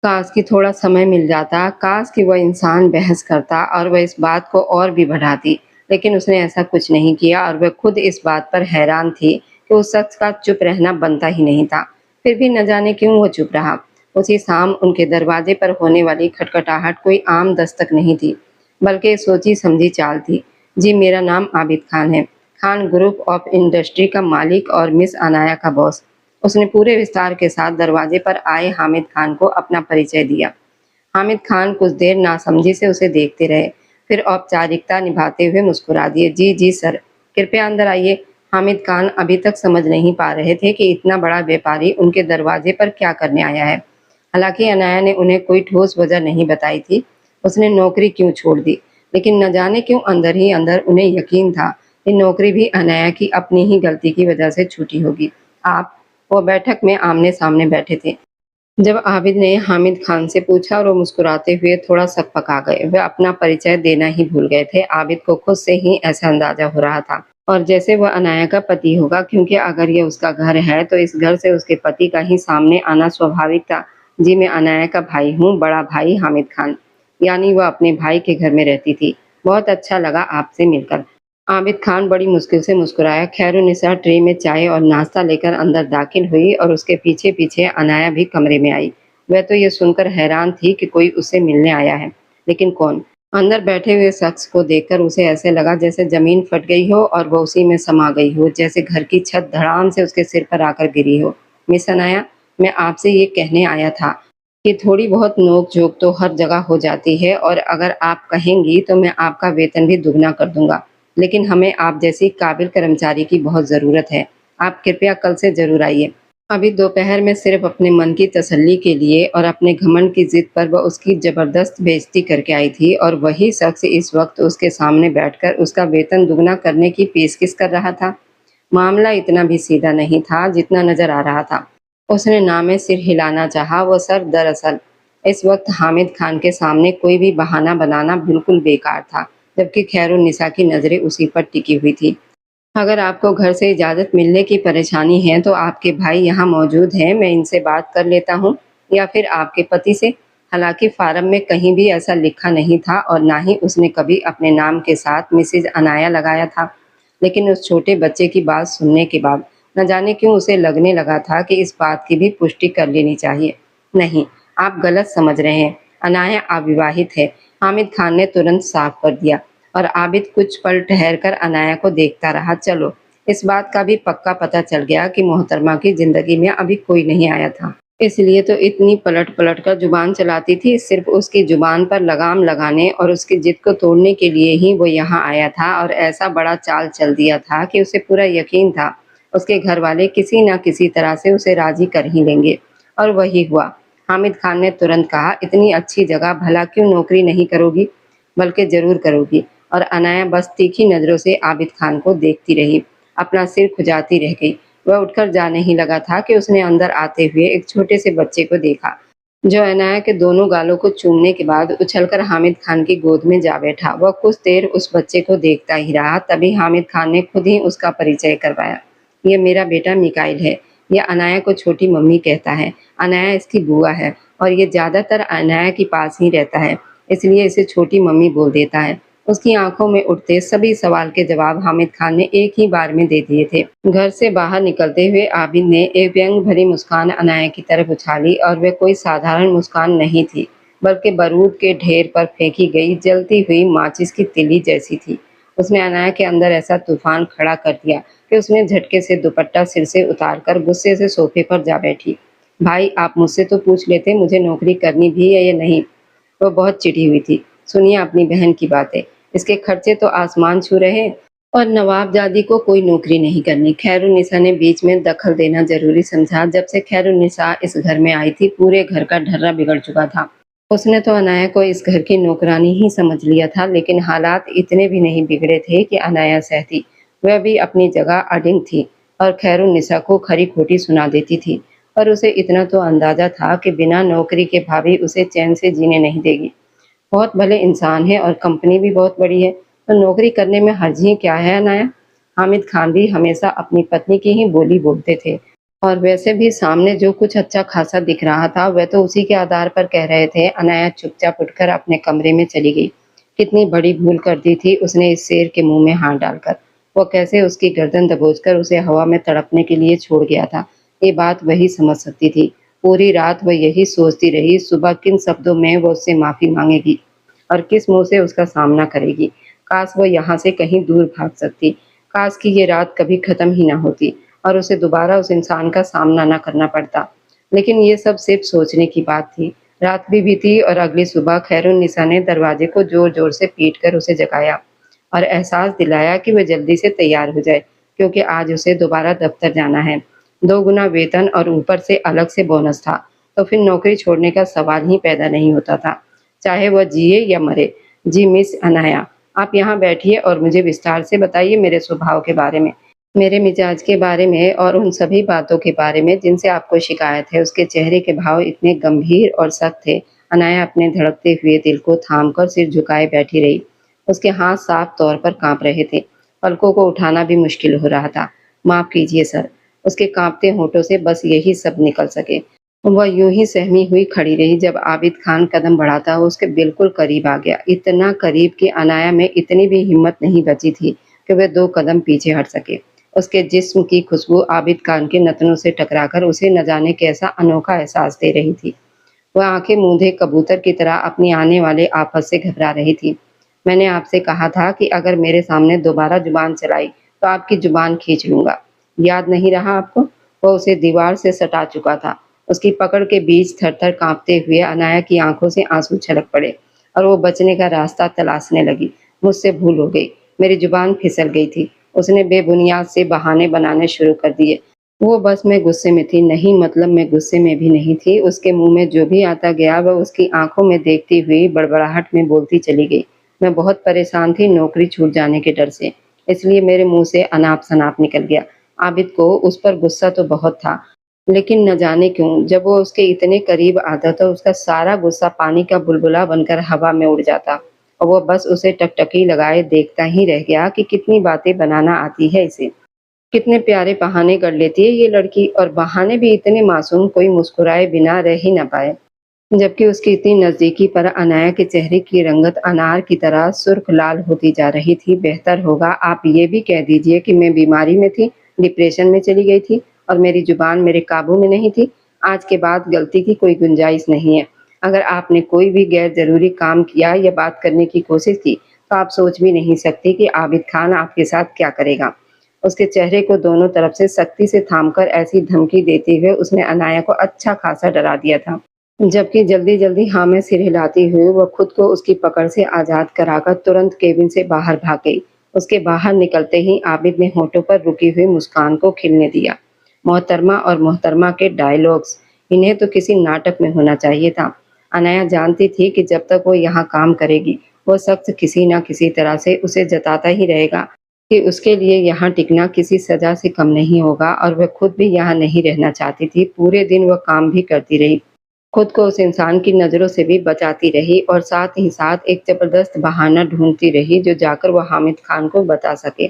काश कि थोड़ा समय मिल जाता, काश कि वह इंसान बहस करता और वह इस बात को और भी बढ़ाती, लेकिन उसने ऐसा कुछ नहीं किया और वह खुद इस बात पर हैरान थी कि उस शख्स का चुप रहना बनता ही नहीं था। फिर भी न जाने क्यों वो चुप रहा। उसी शाम उनके दरवाजे पर होने वाली खटखटाहट कोई आम दस्तक नहीं थी, बल्कि सोची समझी चाल थी। जी, मेरा नाम आबिद खान है, खान ग्रुप ऑफ इंडस्ट्री का मालिक और मिस अनाया का बॉस। उसने पूरे विस्तार के साथ दरवाजे पर आए हामिद खान को अपना परिचय दिया। हामिद खान कुछ देर नासमझी से उसे देखते रहे, फिर औपचारिकता निभाते हुए मुस्कुरा दिए। जी जी सर, कृपया अंदर आइए। हामिद खान अभी तक समझ नहीं पा रहे थे कि इतना बड़ा व्यापारी उनके दरवाजे पर क्या करने आया है। हालांकि अनाया ने उन्हें कोई ठोस वजह नहीं बताई थी, उसने नौकरी क्यों छोड़ दी, लेकिन न जाने क्यों अंदर ही अंदर उन्हें यकीन था कि नौकरी भी अनाया की अपनी ही गलती की वजह से छूटी होगी। आप वो बैठक में आमने सामने बैठे थे। जब आबिद ने हामिद खान से पूछा और वो मुस्कुराते हुए थोड़ा सकपका गए, वे अपना परिचय देना ही भूल गए थे। आबिद को खुद से ही ऐसा अंदाजा हो रहा था और जैसे वह अनाया का पति होगा, क्योंकि अगर ये उसका घर है तो इस घर से उसके पति का ही सामने आना स्वाभाविक था। जी, मैं अनाया का भाई हूँ, बड़ा भाई हामिद खान। यानी वह अपने भाई के घर में रहती थी। बहुत अच्छा लगा आपसे मिलकर। आबिद खान बड़ी मुश्किल से मुस्कुराया। खैरुन्निसा ट्रे में चाय और नाश्ता लेकर अंदर दाखिल हुई और उसके पीछे पीछे अनाया भी कमरे में आई। वह तो ये सुनकर हैरान थी कि कोई उससे मिलने आया है, लेकिन कौन? अंदर बैठे हुए शख्स को देखकर उसे ऐसे लगा जैसे जमीन फट गई हो और वह उसी में समा गई हो, जैसे घर की छत धड़ाम से उसके सिर पर आकर गिरी हो। मिस अनाया, मैं आपसे ये कहने आया था कि थोड़ी बहुत नोक-झोंक तो हर जगह हो जाती है और अगर आप कहेंगी तो मैं आपका वेतन भी दुगना कर दूंगा। लेकिन हमें आप जैसी काबिल कर्मचारी की बहुत ज़रूरत है। आप कृपया कल से ज़रूर आइए। अभी दोपहर में सिर्फ अपने मन की तसल्ली के लिए और अपने घमंड की जिद पर वह उसकी ज़बरदस्त बेइज्जती करके आई थी और वही शख्स इस वक्त उसके सामने बैठकर उसका वेतन दुगना करने की पेशकश कर रहा था। मामला इतना भी सीधा नहीं था जितना नजर आ रहा था। उसने ना में सिर हिलाना चाहा, वो सर दरअसल इस वक्त हामिद खान के सामने कोई भी बहाना बनाना बिल्कुल बेकार था, जबकि खैरुन्निसा की नजरें उसी पर टिकी हुई थी। अगर आपको घर से इजाज़त मिलने की परेशानी है तो आपके भाई यहाँ मौजूद हैं, मैं इनसे बात कर लेता हूँ, या फिर आपके पति से। हालांकि फार्म में कहीं भी ऐसा लिखा नहीं था और ना ही उसने कभी अपने नाम के साथ मिसेज अनाया लगाया था। लेकिन उस छोटे बच्चे की बात सुनने के बाद न जाने क्यों उसे लगने लगा था कि इस बात की भी पुष्टि कर लेनी चाहिए। नहीं, आप गलत समझ रहे हैं। अनाया अविवाहित है, हामिद खान ने तुरंत साफ कर दिया। और आबिद कुछ पल ठहर कर अनाया को देखता रहा। चलो, इस बात का भी पक्का पता चल गया कि मोहतरमा की जिंदगी में अभी कोई नहीं आया था, इसलिए तो इतनी पलट पलट कर जुबान चलाती थी। सिर्फ उसकी जुबान पर लगाम लगाने और उसकी जिद को तोड़ने के लिए ही वो यहाँ आया था और ऐसा बड़ा चाल चल दिया था कि उसे पूरा यकीन था उसके घर वाले किसी न किसी तरह से उसे राजी कर ही लेंगे। और वही हुआ। हामिद खान ने तुरंत कहा, इतनी अच्छी जगह भला क्यों नौकरी नहीं करोगी? बल्कि जरूर करोगी। और अनाया बस तीखी नजरों से आबिद खान को देखती रही, अपना सिर खुजाती रह गई। वह उठकर जाने ही लगा था कि उसने अंदर आते हुए एक छोटे से बच्चे को देखा, जो अनाया के दोनों गालों को चूमने के बाद उछलकर हामिद खान की गोद में जा बैठा। वह कुछ देर उस बच्चे को देखता ही रहा, तभी हामिद खान ने खुद ही उसका परिचय करवाया। ये मेरा बेटा मिकाइल है। यह अनाया को छोटी मम्मी कहता है। अनाया इसकी बुआ है और ये ज्यादातर अनाया के पास ही रहता है, इसलिए इसे छोटी मम्मी बोल देता है। उसकी आंखों में उठते सभी सवाल के जवाब हामिद खान ने एक ही बार में दे दिए थे। घर से बाहर निकलते हुए आबिद ने एक व्यंग भरी मुस्कान अनाया की तरफ उछाली और वह कोई साधारण मुस्कान नहीं थी, बल्कि बारूद के ढेर पर फेंकी गई जलती हुई माचिस की तिली जैसी थी। उसने अनाया के अंदर ऐसा तूफान खड़ा कर दिया कि उसने झटके से दुपट्टा सिर से उतारकर गुस्से से सोफे पर जा बैठी। भाई, आप मुझसे तो पूछ लेते मुझे नौकरी करनी भी है या नहीं। वो बहुत चिढ़ी हुई थी। सुनिए अपनी बहन की बातें, इसके खर्चे तो आसमान छू रहे हैं और नवाबजादी को कोई नौकरी नहीं करनी। खैरुन्निसा ने बीच में दखल देना जरूरी समझा। जब से खैरुन्निसा इस घर में आई थी, पूरे घर का ढर्रा बिगड़ चुका था। उसने तो अनाया को इस घर की नौकरानी ही समझ लिया था, लेकिन हालात इतने भी नहीं बिगड़े थे कि अनाया सहती। वह भी अपनी जगह अडिग थी और खैरुन्निसा को खरी खोटी सुना देती थी। पर उसे इतना तो अंदाजा था कि बिना नौकरी के भाभी उसे चैन से जीने नहीं देगी। बहुत भले इंसान है और कंपनी भी बहुत बड़ी है, तो नौकरी करने में हर्ज ही क्या है अनाया? हामिद खान भी हमेशा अपनी पत्नी की ही बोली बोलते थे और वैसे भी सामने जो कुछ अच्छा खासा दिख रहा था वह तो उसी के आधार पर कह रहे थे। अनाया चुपचाप उठकर अपने कमरे में चली गई। कितनी बड़ी भूल कर दी थी उसने इस शेर के मुंह में हाथ डालकर। वो कैसे उसकी गर्दन दबोचकर उसे हवा में तड़पने के लिए छोड़ गया था, ये बात वही समझ सकती थी। पूरी रात वह यही सोचती रही, सुबह किन शब्दों में वो उससे माफी मांगेगी और किस मुंह से उसका सामना करेगी। काश वो यहाँ से कहीं दूर भाग सकती। काश कि ये रात कभी खत्म ही ना होती और उसे दोबारा उस इंसान का सामना ना करना पड़ता। लेकिन ये सब सिर्फ सोचने की बात थी। रात भी बीती और अगली सुबह खैरुन्निसा ने दरवाजे को जोर जोर से पीट कर उसे जगाया और एहसास दिलाया कि वह जल्दी से तैयार हो जाए, क्योंकि आज उसे दोबारा दफ्तर जाना है। 2 गुना वेतन और ऊपर से अलग से बोनस था, तो फिर नौकरी छोड़ने का सवाल ही पैदा नहीं होता था, चाहे वह जिए या मरे। जी मिस अनाया, आप यहाँ बैठिए और मुझे विस्तार से बताइए मेरे स्वभाव के बारे में, मेरे मिजाज के बारे में और उन सभी बातों के बारे में जिनसे आपको शिकायत है। उसके चेहरे के भाव इतने गंभीर और सख्त थे। अनाया अपने धड़कते हुए दिल को थामकर सिर झुकाए बैठी रही। उसके हाथ साफ तौर पर कांप रहे थे। पलकों को उठाना भी मुश्किल हो रहा था। माफ कीजिए सर। उसके कांपते होठों से बस यही सब निकल सके। वह यूं ही सहमी हुई खड़ी रही। जब आबिद खान कदम बढ़ाता वो उसके बिल्कुल करीब आ गया, इतना करीब कि अनाया में इतनी भी हिम्मत नहीं बची थी कि वह 2 कदम पीछे हट सके। उसके जिस्म की खुशबू आबिद खान के नथनों से टकराकर उसे न जाने कैसा अनोखा एहसास दे रही थी। वह आंखें मूंधे कबूतर की तरह अपनी आने वाले आफत से घबरा रही थी। मैंने आपसे कहा था कि अगर मेरे सामने दोबारा जुबान चलाई तो आपकी जुबान खींच लूंगा। याद नहीं रहा आपको? वह उसे दीवार से सटा चुका था। उसकी पकड़ के बीच थर-थर कांपते हुए अनाया की आंखों से आंसू छलक पड़े और वो बचने का रास्ता तलाशने लगी। मुझसे भूल हो गई, मेरी जुबान फिसल गई थी। उसने बेबुनियाद से बहाने बनाने शुरू कर दिए। वो बस मैं गुस्से में थी, नहीं मतलब मैं गुस्से में भी नहीं थी। उसके मुंह में जो भी आता गया वह उसकी आंखों में देखती हुई बड़बड़ाहट में बोलती चली गई। मैं बहुत परेशान थी नौकरी छूट जाने के डर से, इसलिए मेरे मुंह से अनाप-शनाप निकल गया। आबिद को उस पर गुस्सा तो बहुत था, लेकिन न जाने क्यों जब वो उसके इतने करीब आता तो उसका सारा गुस्सा पानी का बुलबुला बनकर हवा में उड़ जाता और वो बस उसे टकटकी लगाए देखता ही रह गया कि कितनी बातें बनाना आती है इसे। कितने प्यारे बहाने कर लेती है ये लड़की, और बहाने भी इतने मासूम, कोई मुस्कुराए बिना रह ही न पाए। जबकि उसकी इतनी नजदीकी पर अनाया के चेहरे की रंगत अनार की तरह सुर्ख लाल होती जा रही थी। बेहतर होगा आप ये भी कह दीजिए कि मैं बीमारी में थी, डिप्रेशन में चली गई थी और मेरी जुबान मेरे काबू में नहीं थी। आज के बाद गलती की कोई गुंजाइश नहीं है। अगर आपने कोई भी गैर जरूरी काम किया या बात करने की कोशिश की तो आप सोच भी नहीं सकती कि आबिद खान आपके साथ क्या करेगा। उसके चेहरे को दोनों तरफ से सख्ती से थामकर ऐसी धमकी देते हुए उसने अनाया को अच्छा खासा डरा दिया था। जबकि जल्दी-जल्दी हाँ में सिर हिलाती हुई वह खुद को उसकी पकड़ से आज़ाद कराकर तुरंत केबिन से बाहर भाग गई। उसके बाहर निकलते ही आबिद ने होठों पर रुकी हुई मुस्कान को खिलने दिया। मोहतरमा और मोहतरमा के डायलॉग्स, इन्हें तो किसी नाटक में होना चाहिए था। अनाया जानती थी कि जब तक वो यहाँ काम करेगी, वो शख्स किसी न किसी तरह से उसे जताता ही रहेगा कि उसके लिए यहाँ टिकना किसी सजा से कम नहीं होगा, और वह खुद भी यहाँ नहीं रहना चाहती थी। पूरे दिन वह काम भी करती रही, खुद को उस इंसान की नज़रों से भी बचाती रही और साथ ही साथ एक ज़बरदस्त बहाना ढूँढती रही जो जाकर वो हामिद खान को बता सके,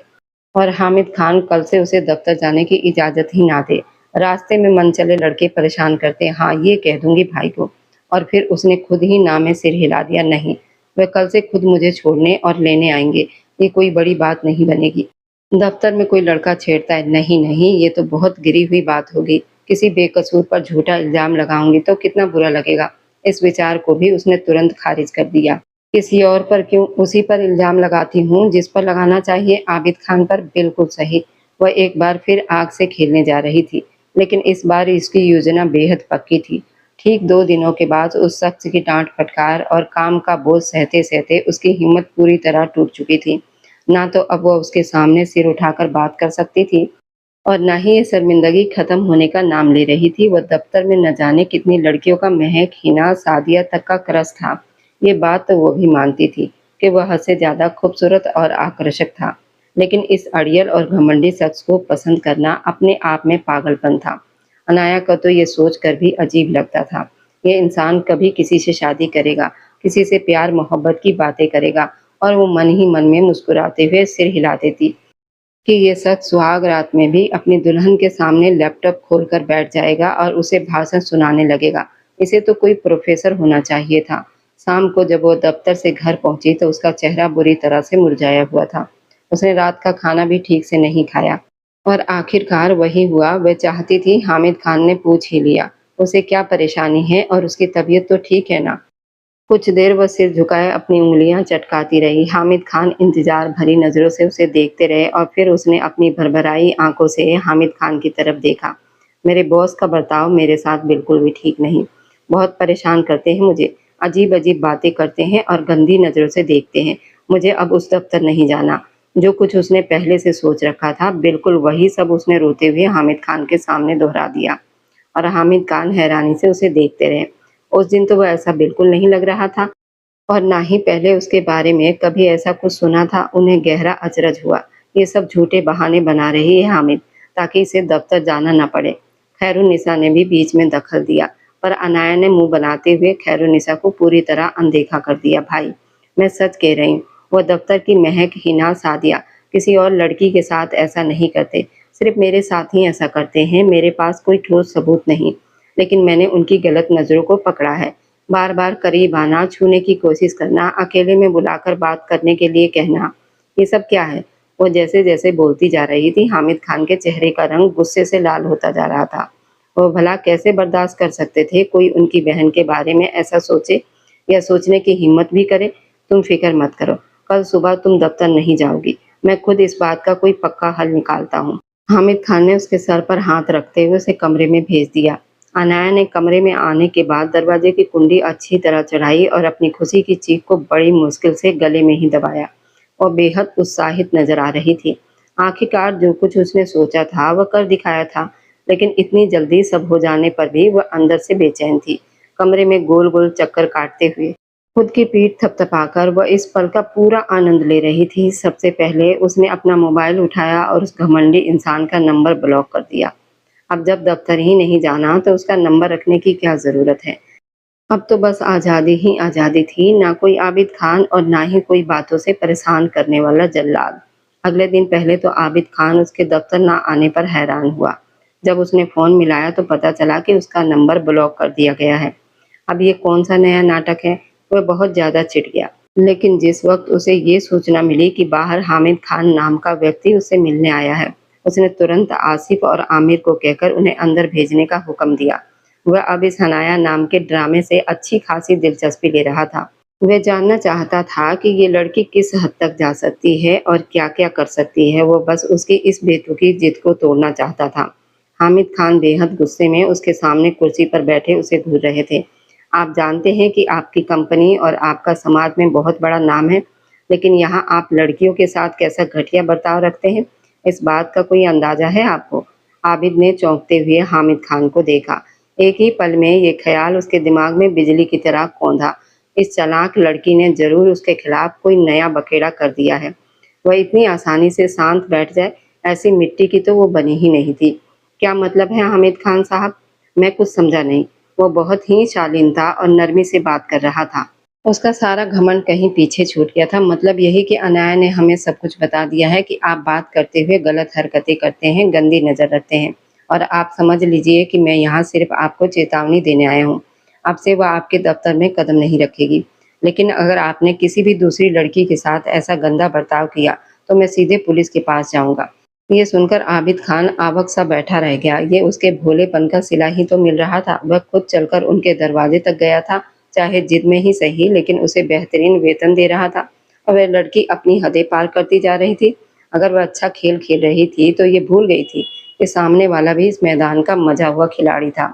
और हामिद खान कल से उसे दफ्तर जाने की इजाज़त ही ना दे। रास्ते में मनचले लड़के परेशान करते, हाँ ये कह दूँगी भाई को। और फिर उसने खुद ही ना में सिर हिला दिया, नहीं, वह कल से खुद मुझे छोड़ने और लेने आएँगे, ये कोई बड़ी बात नहीं बनेगी। दफ्तर में कोई लड़का छेड़ता है, नहीं, नहीं, ये तो बहुत गिरी हुई बात होगी। किसी बेकसूर पर झूठा इल्ज़ाम लगाऊँगी तो कितना बुरा लगेगा। इस विचार को भी उसने तुरंत खारिज कर दिया। किसी और पर क्यों, उसी पर इल्ज़ाम लगाती हूँ जिस पर लगाना चाहिए, आबिद खान पर। बिल्कुल सही। वह एक बार फिर आग से खेलने जा रही थी, लेकिन इस बार इसकी योजना बेहद पक्की थी। ठीक 2 दिनों के बाद उस शख्स की डाँट-फटकार और काम का बोझ सहते-सहते उसकी हिम्मत पूरी तरह टूट चुकी थी। ना तो अब वह उसके सामने सिर उठाकर बात कर सकती थी और ना ही ये शर्मिंदगी खत्म होने का नाम ले रही थी। वह दफ्तर में न जाने कितनी लड़कियों का महक, हिना, सादिया तक का क्रश था। ये बात तो वो भी मानती थी कि वह हद से ज्यादा खूबसूरत और आकर्षक था, लेकिन इस अड़ियल और घमंडी शख्स को पसंद करना अपने आप में पागलपन था। अनाया को तो ये सोचकर भी अजीब लगता था। ये इंसान कभी किसी से शादी करेगा, किसी से प्यार मोहब्बत की बातें करेगा, और वो मन ही मन में मुस्कुराते हुए सिर हिला देती कि ये शख्स सुहाग रात में भी अपनी दुल्हन के सामने लैपटॉप खोलकर बैठ जाएगा और उसे भाषण सुनाने लगेगा। इसे तो कोई प्रोफेसर होना चाहिए था। शाम को जब वो दफ्तर से घर पहुंची तो उसका चेहरा बुरी तरह से मुरझाया हुआ था। उसने रात का खाना भी ठीक से नहीं खाया और आखिरकार वही हुआ। वह चाहती थी, हामिद खान ने पूछ ही लिया, उसे क्या परेशानी है और उसकी तबीयत तो ठीक है ना। कुछ देर वह सिर झुकाए अपनी उंगलियां चटकाती रही। हामिद खान इंतजार भरी नजरों से उसे देखते रहे और फिर उसने अपनी भरभराई आंखों से हामिद खान की तरफ देखा। मेरे बॉस का बर्ताव मेरे साथ बिल्कुल भी ठीक नहीं। बहुत परेशान करते हैं मुझे, अजीब अजीब बातें करते हैं और गंदी नजरों से देखते हैं। मुझे अब उस दफ्तर नहीं जाना। जो कुछ उसने पहले से सोच रखा था, बिल्कुल वही सब उसने रोते हुए हामिद खान के सामने दोहरा दिया और हामिद खान हैरानी से उसे देखते रहे। उस दिन तो वह ऐसा बिल्कुल नहीं लग रहा था और ना ही पहले उसके बारे में कभी ऐसा कुछ सुना था। उन्हें गहरा अचरज हुआ। ये सब झूठे बहाने बना रही है हामिद, ताकि इसे दफ्तर जाना न पड़े। खैरुन्निसा ने भी बीच में दखल दिया, पर अनाया ने मुंह बनाते हुए खैरुन्निसा को पूरी तरह अनदेखा कर दिया। भाई, मैं सच कह रही हूँ, वो दफ्तर की महक हिना सादिया किसी और लड़की के साथ ऐसा नहीं करते। सिर्फ मेरे साथ ही ऐसा करते हैं। मेरे पास कोई ठोस सबूत नहीं, लेकिन मैंने उनकी गलत नज़रों को पकड़ा है। बार बार करीब आना, छूने की कोशिश करना, अकेले में बुलाकर बात करने के लिए कहना, ये सब क्या है? वो जैसे जैसे बोलती जा रही थी, हामिद खान के चेहरे का रंग गुस्से से लाल होता जा रहा था। वो भला कैसे बर्दाश्त कर सकते थे कोई उनकी बहन के बारे में ऐसा सोचे या सोचने की हिम्मत भी करे। तुम फिक्र मत करो, कल सुबह तुम दफ्तर नहीं जाओगी। मैं खुद इस बात का कोई पक्का हल निकालता हूँ। हामिद खान ने उसके सर पर हाथ रखते हुए उसे कमरे में भेज दिया। अनाया ने कमरे में आने के बाद दरवाजे की कुंडी अच्छी तरह चढ़ाई और अपनी खुशी की चीख को बड़ी मुश्किल से गले में ही दबाया। और बेहद उत्साहित नजर आ रही थी। आखिरकार जो कुछ उसने सोचा था वह कर दिखाया था, लेकिन इतनी जल्दी सब हो जाने पर भी वह अंदर से बेचैन थी। कमरे में गोल गोल चक्कर काटते हुए खुद की पीठ थपथपाकर वह इस पल का पूरा आनंद ले रही थी। सबसे पहले उसने अपना मोबाइल उठाया और उस घमंडी इंसान का नंबर ब्लॉक कर दिया। अब जब दफ्तर ही नहीं जाना तो उसका नंबर रखने की क्या जरूरत है। अब तो बस आज़ादी ही आज़ादी थी, ना कोई आबिद खान और ना ही कोई बातों से परेशान करने वाला जल्लाद। अगले दिन पहले तो आबिद खान उसके दफ्तर ना आने पर हैरान हुआ। जब उसने फ़ोन मिलाया तो पता चला कि उसका नंबर ब्लॉक कर दिया गया है। अब ये कौन सा नया नाटक है? वह बहुत ज़्यादा चिढ़ गया। लेकिन जिस वक्त उसे ये सूचना मिली कि बाहर हामिद खान नाम का व्यक्ति उससे मिलने आया है, उसने तुरंत आसिफ और आमिर को कहकर उन्हें अंदर भेजने का हुक्म दिया। वह अब इस हनाया नाम के ड्रामे से अच्छी खासी दिलचस्पी ले रहा था। वह जानना चाहता था कि ये लड़की किस हद तक जा सकती है और क्या-क्या कर सकती है। वो बस उसकी इस बेतुकी जिद को तोड़ना चाहता था। हामिद खान बेहद गुस्से में उसके सामने कुर्सी पर बैठे उसे घूर रहे थे। आप जानते हैं कि आपकी कंपनी और आपका समाज में बहुत बड़ा नाम है, लेकिन यहाँ आप लड़कियों के साथ कैसा घटिया बर्ताव रखते हैं, इस बात का कोई अंदाजा है आपको? आबिद ने चौंकते हुए हामिद खान को देखा। एक ही पल में ये ख्याल उसके दिमाग में बिजली की तरह कौंधा, इस चालाक लड़की ने जरूर उसके खिलाफ कोई नया बखेड़ा कर दिया है। वह इतनी आसानी से शांत बैठ जाए, ऐसी मिट्टी की तो वो बनी ही नहीं थी। क्या मतलब है हामिद खान साहब? मैं कुछ समझा नहीं। वो बहुत ही शालीनता और नरमी से बात कर रहा था। उसका सारा घमंड कहीं पीछे छूट गया था। मतलब यही कि अनाया ने हमें सब कुछ बता दिया है कि आप बात करते हुए गलत हरकतें करते हैं, गंदी नज़र रखते हैं, और आप समझ लीजिए कि मैं यहाँ सिर्फ आपको चेतावनी देने आया हूँ। अब से वह आपके दफ्तर में कदम नहीं रखेगी। लेकिन अगर आपने किसी भी दूसरी लड़की के साथ ऐसा गंदा बर्ताव किया तो मैं सीधे पुलिस के पास जाऊँगा। ये सुनकर आबिद खान आबक सा बैठा रह गया। ये उसके भोलेपन का सिला ही तो मिल रहा था। वह खुद चलकर उनके दरवाजे तक गया था, चाहे जिद में ही सही, लेकिन उसे बेहतरीन वेतन दे रहा था और वह लड़की अपनी हदें पार करती जा रही थी। अगर वह अच्छा खेल खेल रही थी तो ये भूल गई थी कि सामने वाला भी इस मैदान का मजा हुआ खिलाड़ी था,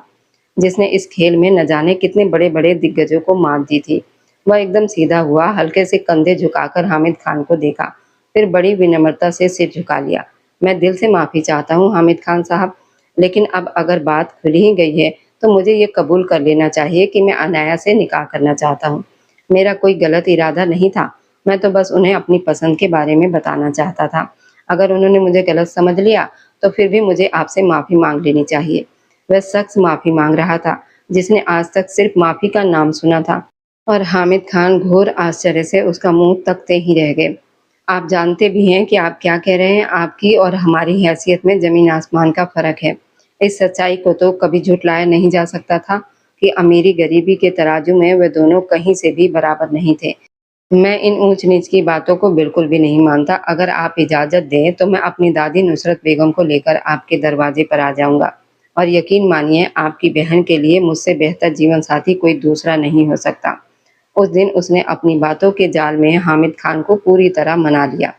जिसने इस खेल में न जाने कितने बड़े-बड़े दिग्गजों को मात दी थी। वह एकदम सीधा हुआ, हल्के से कंधे झुकाकर हामिद खान को देखा, फिर बड़ी विनम्रता से सिर झुका लिया। मैं दिल से माफ़ी चाहता हूँ हामिद खान साहब, लेकिन अब अगर बात खुल ही गई है तो मुझे ये कबूल कर लेना चाहिए कि मैं अनाया से निकाह करना चाहता हूँ। मेरा कोई गलत इरादा नहीं था, मैं तो बस उन्हें अपनी पसंद के बारे में बताना चाहता था। अगर उन्होंने मुझे गलत समझ लिया तो फिर भी मुझे आपसे माफ़ी मांग लेनी चाहिए। वह शख्स माफ़ी मांग रहा था जिसने आज तक सिर्फ माफ़ी का नाम सुना था, और हामिद खान घोर आश्चर्य से उसका मुंह तकते ही रह गए। आप जानते भी हैं कि आप क्या कह रहे हैं। आपकी और हमारी हैसियत में ज़मीन आसमान का फ़र्क है। इस सच्चाई को तो कभी झुटलाया नहीं जा सकता था कि अमीरी गरीबी के तराजू में वे दोनों कहीं से भी बराबर नहीं थे। मैं इन ऊंच-नीच की बातों को बिल्कुल भी नहीं मानता। अगर आप इजाज़त दें तो मैं अपनी दादी नुसरत बेगम को लेकर आपके दरवाजे पर आ जाऊँगा, और यकीन मानिए आपकी बहन के लिए मुझसे बेहतर जीवन साथी कोई दूसरा नहीं हो सकता। उस दिन उसने अपनी बातों के जाल में हामिद खान को पूरी तरह मना लिया।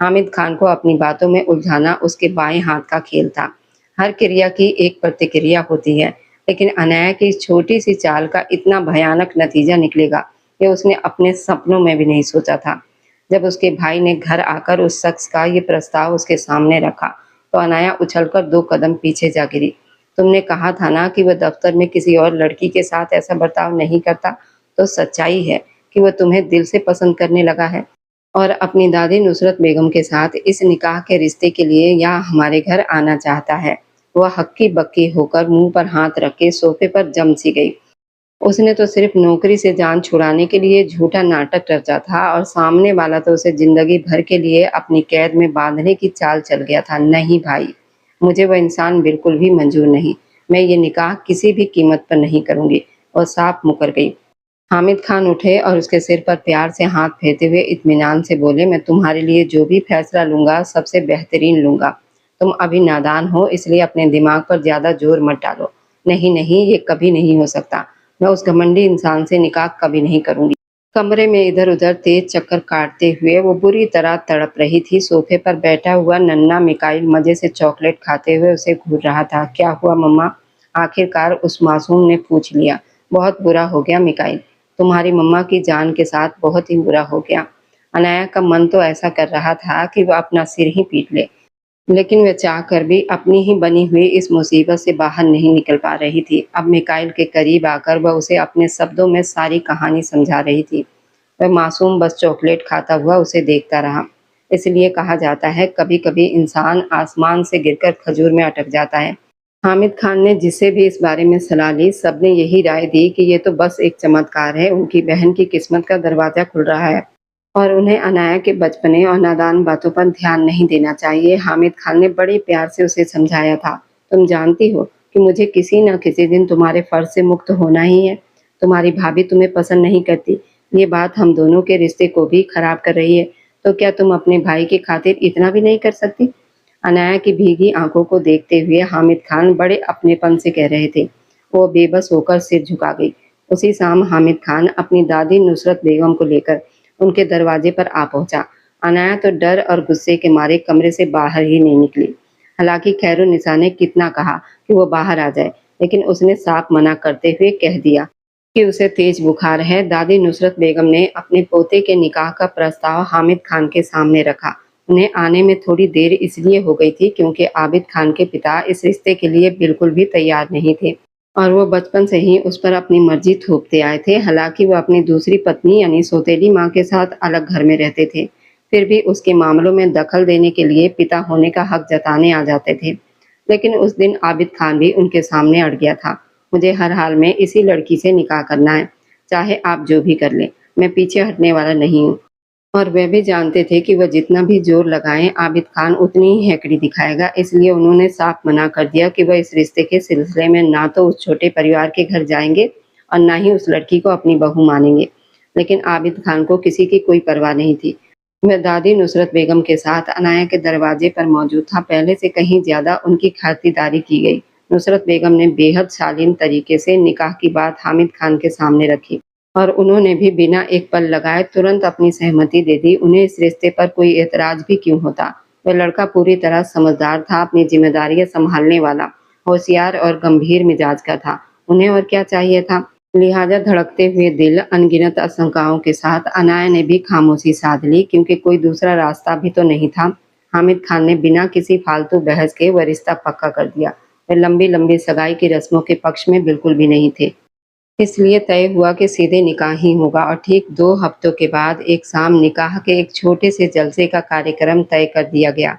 हामिद खान को अपनी बातों में उलझाना उसके बाएं हाथ का खेल था। हर क्रिया की एक प्रतिक्रिया होती है, लेकिन अनाया की इस छोटी सी चाल का इतना भयानक नतीजा निकलेगा ये उसने अपने सपनों में भी नहीं सोचा था। जब उसके भाई ने घर आकर उस शख्स का ये प्रस्ताव उसके सामने रखा, तो अनाया उछलकर 2 कदम पीछे जा गिरी। तुमने कहा था ना कि वह दफ्तर में किसी और लड़की के साथ ऐसा बर्ताव नहीं करता, तो सच्चाई है कि वह तुम्हें दिल से पसंद करने लगा है और अपनी दादी नुसरत बेगम के साथ इस निकाह के रिश्ते के लिए यहाँ हमारे घर आना चाहता है। वह हक्की बक्की होकर मुंह पर हाथ रख के सोफे पर जम सी गई। उसने तो सिर्फ नौकरी से जान छुड़ाने के लिए झूठा नाटक रचा था और सामने वाला तो उसे जिंदगी भर के लिए अपनी कैद में बांधने की चाल चल गया था। नहीं भाई, मुझे वह इंसान बिल्कुल भी मंजूर नहीं। मैं ये निकाह किसी भी कीमत पर नहीं करूंगी। और साफ मुकर गई। हामिद खान उठे और उसके सिर पर प्यार से हाथ फेरते हुए इत्मीनान से बोले, मैं तुम्हारे लिए जो भी फैसला लूंगा सबसे बेहतरीन लूंगा। तुम अभी नादान हो, इसलिए अपने दिमाग पर ज्यादा जोर मत डालो। नहीं नहीं, ये कभी नहीं हो सकता। मैं उस घमंडी इंसान से निकाह कभी नहीं करूंगी। कमरे में इधर उधर तेज चक्कर काटते हुए वो बुरी तरह तड़प रही थी। सोफे पर बैठा हुआ नन्हा मिकाइल मजे से चॉकलेट खाते हुए उसे घूर रहा था। क्या हुआ मम्मा? आखिरकार उस मासूम ने पूछ लिया। बहुत बुरा हो गया मिकाइल, तुम्हारी मम्मा की जान के साथ बहुत ही बुरा हो गया। अनाया का मन तो ऐसा कर रहा था कि वह अपना सिर ही पीट ले, लेकिन वह चाह कर भी अपनी ही बनी हुई इस मुसीबत से बाहर नहीं निकल पा रही थी। अब मिकाइल के करीब आकर वह उसे अपने शब्दों में सारी कहानी समझा रही थी। वह मासूम बस चॉकलेट खाता हुआ उसे देखता रहा। इसलिए कहा जाता है कभी कभी इंसान आसमान से गिरकर खजूर में अटक जाता है। हामिद खान ने जिससे भी इस बारे में सलाह ली, सबने यही राय दी कि ये तो बस एक चमत्कार है, उनकी बहन की किस्मत का दरवाजा खुल रहा है और उन्हें अनाया के बचपने और नादान बातों पर ध्यान नहीं देना चाहिए। हामिद खान ने बड़े प्यार से उसे समझाया था, तुम जानती हो कि मुझे किसी न किसी दिन तुम्हारे फर्ज से मुक्त होना ही है। तुम्हारी भाभी तुम्हें पसंद नहीं करती, ये बात हम दोनों के रिश्ते को भी खराब कर रही है। तो क्या तुम अपने भाई की खातिर इतना भी नहीं कर सकती? अनाया की भीगी आंखों को देखते हुए हामिद खान बड़े अपनेपन से कह रहे थे। वो बेबस होकर सिर झुका गई। उसी शाम हामिद खान अपनी दादी नुसरत बेगम को लेकर उनके दरवाजे पर आ पहुंचा। अनाया तो डर और गुस्से के मारे कमरे से बाहर ही नहीं निकली। हालांकि खैरुनिसा ने कितना कहा कि वो बाहर आ जाए, लेकिन उसने साफ मना करते हुए कह दिया कि उसे तेज बुखार है। दादी नुसरत बेगम ने अपने पोते के निकाह का प्रस्ताव हामिद खान के सामने रखा। उन्हें आने में थोड़ी देर इसलिए हो गई थी क्योंकि आबिद खान के पिता इस रिश्ते के लिए बिल्कुल भी तैयार नहीं थे और वो बचपन से ही उस पर अपनी मर्जी थोपते आए थे। हालांकि वो अपनी दूसरी पत्नी यानी सौतेली माँ के साथ अलग घर में रहते थे, फिर भी उसके मामलों में दखल देने के लिए पिता होने का हक जताने आ जाते थे। लेकिन उस दिन आबिद खान भी उनके सामने अड़ गया था। मुझे हर हाल में इसी लड़की से निकाह करना है, चाहे आप जो भी कर लें। मैं पीछे हटने वाला नहीं हूँ। और वे भी जानते थे कि वह जितना भी जोर लगाएं आबिद खान उतनी ही हैकड़ी दिखाएगा। इसलिए उन्होंने साफ मना कर दिया कि वह इस रिश्ते के सिलसिले में ना तो उस छोटे परिवार के घर जाएंगे और ना ही उस लड़की को अपनी बहू मानेंगे। लेकिन आबिद खान को किसी की कोई परवाह नहीं थी। वह दादी नुसरत बेगम के साथ अनाया के दरवाजे पर मौजूद था। पहले से कहीं ज्यादा उनकी खातिरदारी की गई। नुसरत बेगम ने बेहद शालीन तरीके से निकाह की बात हामिद खान के सामने रखी और उन्होंने भी बिना एक पल लगाए तुरंत अपनी सहमति दे दी। उन्हें इस रिश्ते पर कोई एतराज भी क्यों होता। वह लड़का पूरी तरह समझदार था, अपनी जिम्मेदारियां संभालने वाला, होशियार और गंभीर मिजाज का था। उन्हें और क्या चाहिए था? लिहाजा धड़कते हुए दिल, अनगिनत आशंकाओं के साथ अनाया ने भी खामोशी साध ली, क्योंकि कोई दूसरा रास्ता भी तो नहीं था। हामिद खान ने बिना किसी फालतू बहस के वह रिश्ता पक्का कर दिया। वह लंबी लंबी सगाई की रस्मों के पक्ष में बिल्कुल भी नहीं थे। इसलिए तय हुआ कि सीधे निकाह ही होगा और ठीक 2 हफ्तों के बाद एक शाम निकाह के एक छोटे से जलसे का कार्यक्रम तय कर दिया गया।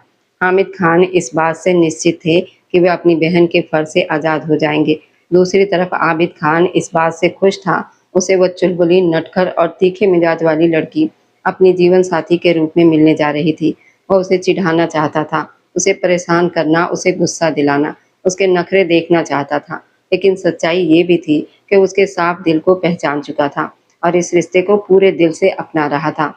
हामिद खान इस बात से निश्चित थे कि वे अपनी बहन के फर्ज से आज़ाद हो जाएंगे। दूसरी तरफ आबिद खान इस बात से खुश था। उसे वह चुलबुली, नटखट और तीखे मिजाज वाली लड़की अपनी जीवन साथी के रूप में मिलने जा रही थी। वह उसे चिढ़ाना चाहता था, उसे परेशान करना, उसे गुस्सा दिलाना, उसके नखरे देखना चाहता था। लेकिन सच्चाई ये भी थी कि उसके साफ दिल को पहचान चुका था और इस रिश्ते को पूरे दिल से अपना रहा था।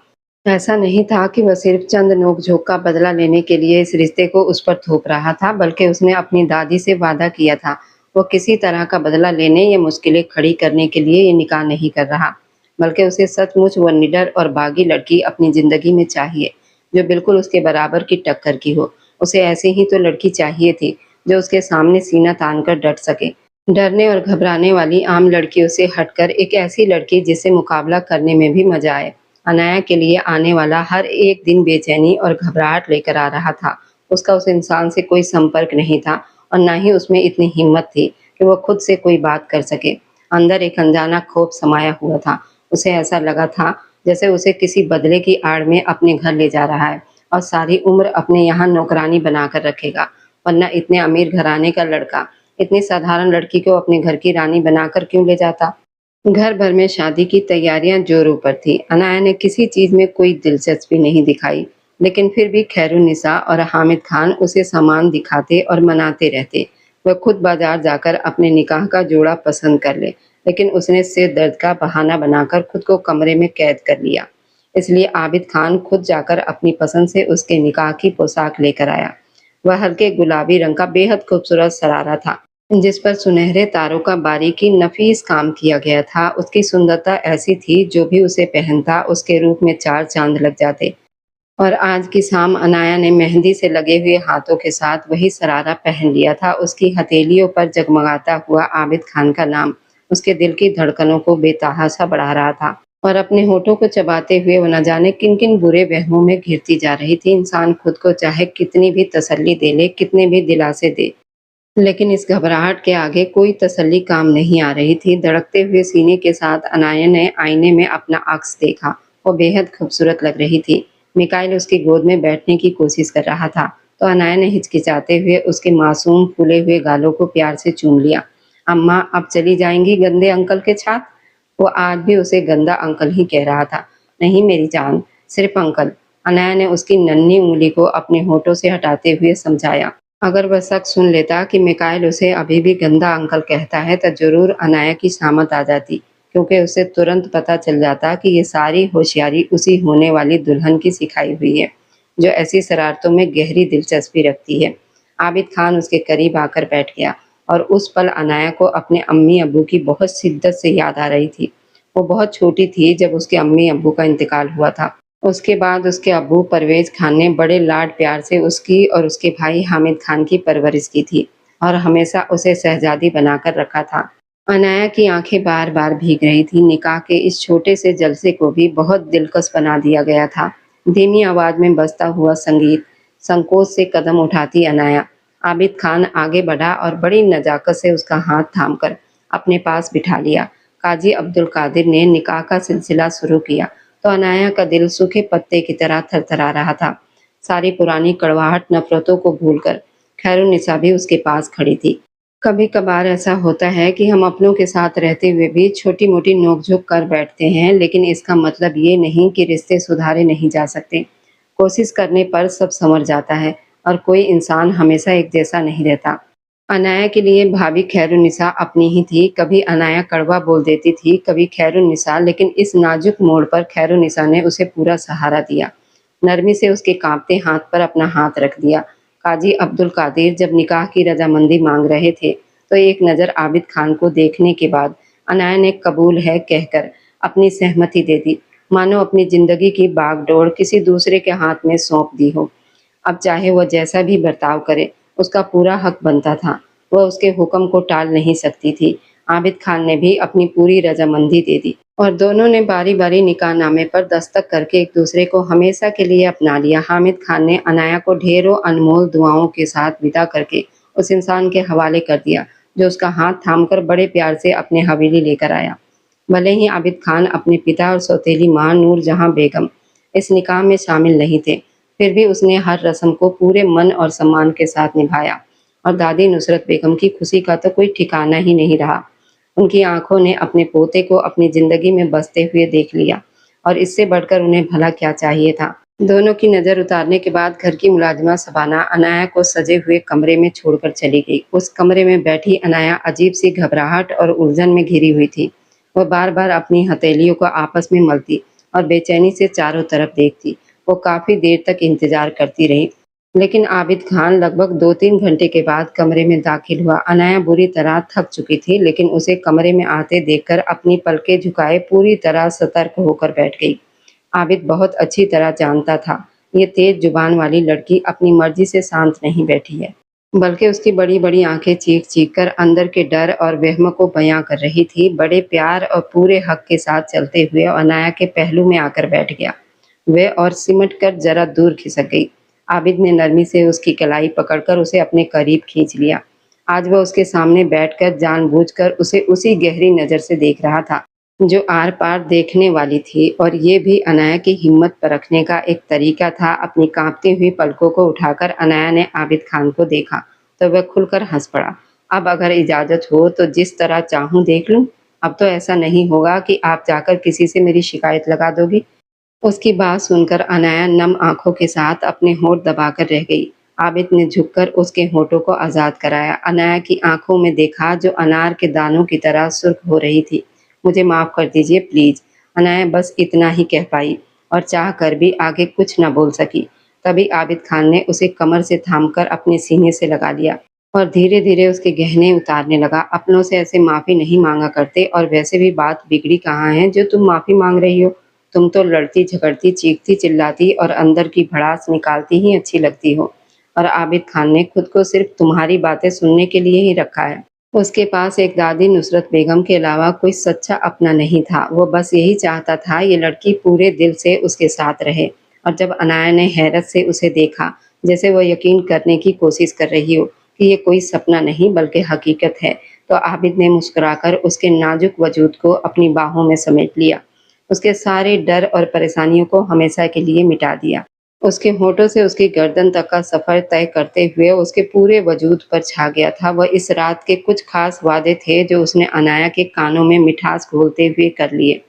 ऐसा नहीं था कि वह सिर्फ चंद नोक-झोंक का बदला लेने के लिए इस रिश्ते को उस पर थोप रहा था, बल्कि उसने अपनी दादी से वादा किया था, वो किसी तरह का बदला लेने या मुश्किलें खड़ी करने के लिए ये निकाह नहीं कर रहा, बल्कि उसे सचमुच वह निडर और बागी लड़की अपनी जिंदगी में चाहिए, जो बिल्कुल उसके बराबर की टक्कर की हो। उसे ऐसी ही तो लड़की चाहिए थी, जो उसके सामने सीना तान कर डट सके। डरने और घबराने वाली आम लड़कियों से हटकर एक ऐसी लड़की जिससे मुकाबला करने में भी मजा आए। अनाया के लिए आने वाला हर एक दिन बेचैनी और घबराहट लेकर आ रहा था। उसका उस इंसान से कोई संपर्क नहीं था और ना ही उसमें इतनी हिम्मत थी कि वो खुद से कोई बात कर सके। अंदर एक अनजाना खौफ समाया हुआ था। उसे ऐसा लगा था जैसे उसे किसी बदले की आड़ में अपने घर ले जा रहा है और सारी उम्र अपने यहाँ नौकरानी बनाकर रखेगा। वरना इतने अमीर घराने का लड़का इतनी साधारण लड़की को अपने घर की रानी बनाकर क्यों ले जाता। घर भर में शादी की तैयारियां जोरों पर थी। अनाया ने किसी चीज में कोई दिलचस्पी नहीं दिखाई, लेकिन फिर भी खैरुनिसा और हामिद खान उसे सामान दिखाते और मनाते रहते। वह खुद बाजार जाकर अपने निकाह का जोड़ा पसंद कर ले, लेकिन उसने सिर दर्द का बहाना बनाकर खुद को कमरे में कैद कर लिया। इसलिए आबिद खान खुद जाकर अपनी पसंद से उसके निकाह की पोशाक लेकर आया। वह हल्के गुलाबी रंग का बेहद खूबसूरत सरारा था, जिस पर सुनहरे तारों का बारीकी नफीस काम किया गया था। उसकी सुंदरता ऐसी थी, जो भी उसे पहनता उसके रूप में चार चांद लग जाते। और आज की शाम अनाया ने मेहंदी से लगे हुए हाथों के साथ वही सरारा पहन लिया था। उसकी हथेलियों पर जगमगाता हुआ आबिद खान का नाम उसके दिल की धड़कनों को बेतहाशा बढ़ा रहा था। और अपने होठों को चबाते हुए वो न जाने किन किन बुरे वहमों में घिरती जा रही थी। इंसान खुद को चाहे कितनी भी तसल्ली दे ले, कितने भी दिलासे दे, लेकिन इस घबराहट के आगे कोई तसल्ली काम नहीं आ रही थी। धड़कते हुए सीने के साथ अनाया ने आईने में अपना अक्स देखा। वो बेहद खूबसूरत लग रही थी। मिकाइल उसकी गोद में बैठने की कोशिश कर रहा था, तो अनाया ने हिचकिचाते हुए उसके मासूम फूले हुए गालों को प्यार से चूम लिया। अम्मा, अब चली जाएंगी गंदे अंकल के साथ? वो आज भी उसे गंदा अंकल ही कह रहा था। नहीं मेरी जान, सिर्फ अंकल। अनाया ने उसकी नन्ही उंगली को अपने होठों से हटाते हुए समझाया। अगर वह शख्स सुन लेता कि मिकाइल उसे अभी भी गंदा अंकल कहता है, तो जरूर अनाया की शामत आ जाती, क्योंकि उसे तुरंत पता चल जाता कि ये सारी होशियारी उसी होने वाली दुल्हन की सिखाई हुई है, जो ऐसी शरारतों में गहरी दिलचस्पी रखती है। आबिद खान उसके करीब आकर बैठ गया और उस पल अनाया को अपने अम्मी अब्बू की बहुत शिद्दत से याद आ रही थी। वो बहुत छोटी थी जब उसके अम्मी अब्बू का इंतकाल हुआ था। उसके बाद उसके अब्बू परवेज खान ने बड़े लाड प्यार से उसकी और उसके भाई हामिद खान की परवरिश की थी और हमेशा उसे शहजादी बनाकर रखा था। अनाया की आंखें बार बार भीग रही थी। निकाह के इस छोटे से जलसे को भी बहुत दिलकश बना दिया गया था। धीमी आवाज में बजता हुआ संगीत, संकोच से कदम उठाती अनाया। आबिद खान आगे बढ़ा और बड़ी नजाकत से उसका हाथ थामकर अपने पास बिठा लिया। काजी अब्दुल कादिर ने निकाह का सिलसिला शुरू किया, तो अनाया का दिल सूखे पत्ते की तरह थरथरा रहा था। सारी पुरानी कड़वाहट नफरतों को भूलकर खैरुनिसा भी उसके पास खड़ी थी। कभी कभार ऐसा होता है कि हम अपनों के साथ रहते हुए भी छोटी मोटी नोकझोंक कर बैठते हैं, लेकिन इसका मतलब ये नहीं कि रिश्ते सुधारे नहीं जा सकते। कोशिश करने पर सब संवर जाता है और कोई इंसान हमेशा एक जैसा नहीं रहता। अनाया के लिए भाभी खैरुन्निसा अपनी ही थी। कभी अनाया कड़वा बोल देती थी, कभी खैरुन्निसा, लेकिन इस नाजुक मोड़ पर खैरुन्निसा ने उसे पूरा सहारा दिया। नरमी से उसके कांपते हाथ पर अपना हाथ रख दिया। काजी अब्दुल कादिर जब निकाह की रजामंदी मांग रहे थे, तो एक नज़र आबिद खान को देखने के बाद अनाया ने कबूल है कहकर अपनी सहमति दे दी, मानो अपनी जिंदगी की बागडोर किसी दूसरे के हाथ में सौंप दी हो। अब चाहे वह जैसा भी बर्ताव करे, उसका पूरा हक बनता था। वह उसके हुक्म को टाल नहीं सकती थी। आबिद खान ने भी अपनी पूरी रजामंदी दे दी और दोनों ने बारी बारी निकाहनामे पर दस्तक करके एक दूसरे को हमेशा के लिए अपना लिया। हामिद खान ने अनाया को ढेरों अनमोल दुआओं के साथ विदा करके उस इंसान के हवाले कर दिया, जो उसका हाथ थामकर बड़े प्यार से अपने हवेली लेकर आया। भले ही आबिद खान अपने पिता और सौतेली माँ नूरजहां बेगम इस निकाह में शामिल नहीं थे, फिर भी उसने हर रस्म को पूरे मन और सम्मान के साथ निभाया और दादी नुसरत बेगम की खुशी का तो कोई ठिकाना ही नहीं रहा। उनकी आंखों ने अपने पोते को अपनी जिंदगी में बसते हुए देख लिया और इससे बढ़कर उन्हें भला क्या चाहिए था। दोनों की नज़र उतारने के बाद घर की मुलाजिमा सबाना अनाया को सजे हुए कमरे में छोड़कर चली गई। उस कमरे में बैठी अनाया अजीब सी घबराहट और उलझन में घिरी हुई थी। वह बार बार अपनी हथेलियों को आपस में मलती और बेचैनी से चारों तरफ देखती। वो काफी देर तक इंतजार करती रही, लेकिन आबिद खान लगभग 2-3 घंटे के बाद कमरे में दाखिल हुआ। अनाया बुरी तरह थक चुकी थी, लेकिन उसे कमरे में आते देखकर अपनी पलकें झुकाए पूरी तरह सतर्क होकर बैठ गई। आबिद बहुत अच्छी तरह जानता था, ये तेज जुबान वाली लड़की अपनी मर्जी से शांत नहीं बैठी है। बल्कि उसकी बड़ी-बड़ी आँखें चीख-चीख कर अंदर के डर और वहम को बयाँ कर रही थी। बड़े प्यार और पूरे हक के साथ चलते हुए अनाया के पहलू में आकर बैठ गया। वह और सिमट कर ज़रा दूर खिसक गई। आबिद ने नरमी से उसकी कलाई पकड़कर उसे अपने करीब खींच लिया। आज वह उसके सामने बैठकर जानबूझकर उसे उसी गहरी नज़र से देख रहा था, जो आर-पार देखने वाली थी, और ये भी अनाया की हिम्मत परखने का एक तरीका था। अपनी काँपती हुई पलकों को उठाकर अनाया ने आबिद खान को देखा, तो वह खुलकर हँस पड़ा। अब अगर इजाज़त हो तो जिस तरह चाहूँ देख लूँ। अब तो ऐसा नहीं होगा कि आप जाकर किसी से मेरी शिकायत लगा दोगी। उसकी बात सुनकर अनाया नम आँखों के साथ अपने होंठ दबाकर रह गई। आबिद ने झुककर उसके होठों को आज़ाद कराया। अनाया की आँखों में देखा, जो अनार के दानों की तरह सुर्ख हो रही थी। मुझे माफ़ कर दीजिए प्लीज़। अनाया बस इतना ही कह पाई और चाह कर भी आगे कुछ न बोल सकी। तभी आबिद खान ने उसे कमर से थामकर अपने सीने से लगा लिया और धीरे-धीरे उसके गहने उतारने लगा। अपनों से ऐसे माफ़ी नहीं माँगा करते, और वैसे भी बात बिगड़ी कहाँ है जो तुम माफ़ी माँग रही हो? तुम तो लड़ती झगड़ती, चीखती चिल्लाती और अंदर की भड़ास निकालती ही अच्छी लगती हो। और आबिद खान ने खुद को सिर्फ तुम्हारी बातें सुनने के लिए ही रखा है। उसके पास एक दादी नुसरत बेगम के अलावा कोई सच्चा अपना नहीं था। वो बस यही चाहता था ये लड़की पूरे दिल से उसके साथ रहे। और जब अनाया ने हैरत से उसे देखा, जैसे वह यकीन करने की कोशिश कर रही हो कि ये कोई सपना नहीं बल्कि हकीकत है, तो आबिद ने मुस्कुराकर उसके नाजुक वजूद को अपनी बाहों में समेट लिया। उसके सारे डर और परेशानियों को हमेशा के लिए मिटा दिया। उसके होठों से उसकी गर्दन तक का सफ़र तय करते हुए उसके पूरे वजूद पर छा गया था। वह इस रात के कुछ खास वादे थे जो उसने अनाया के कानों में मिठास घोलते हुए कर लिए।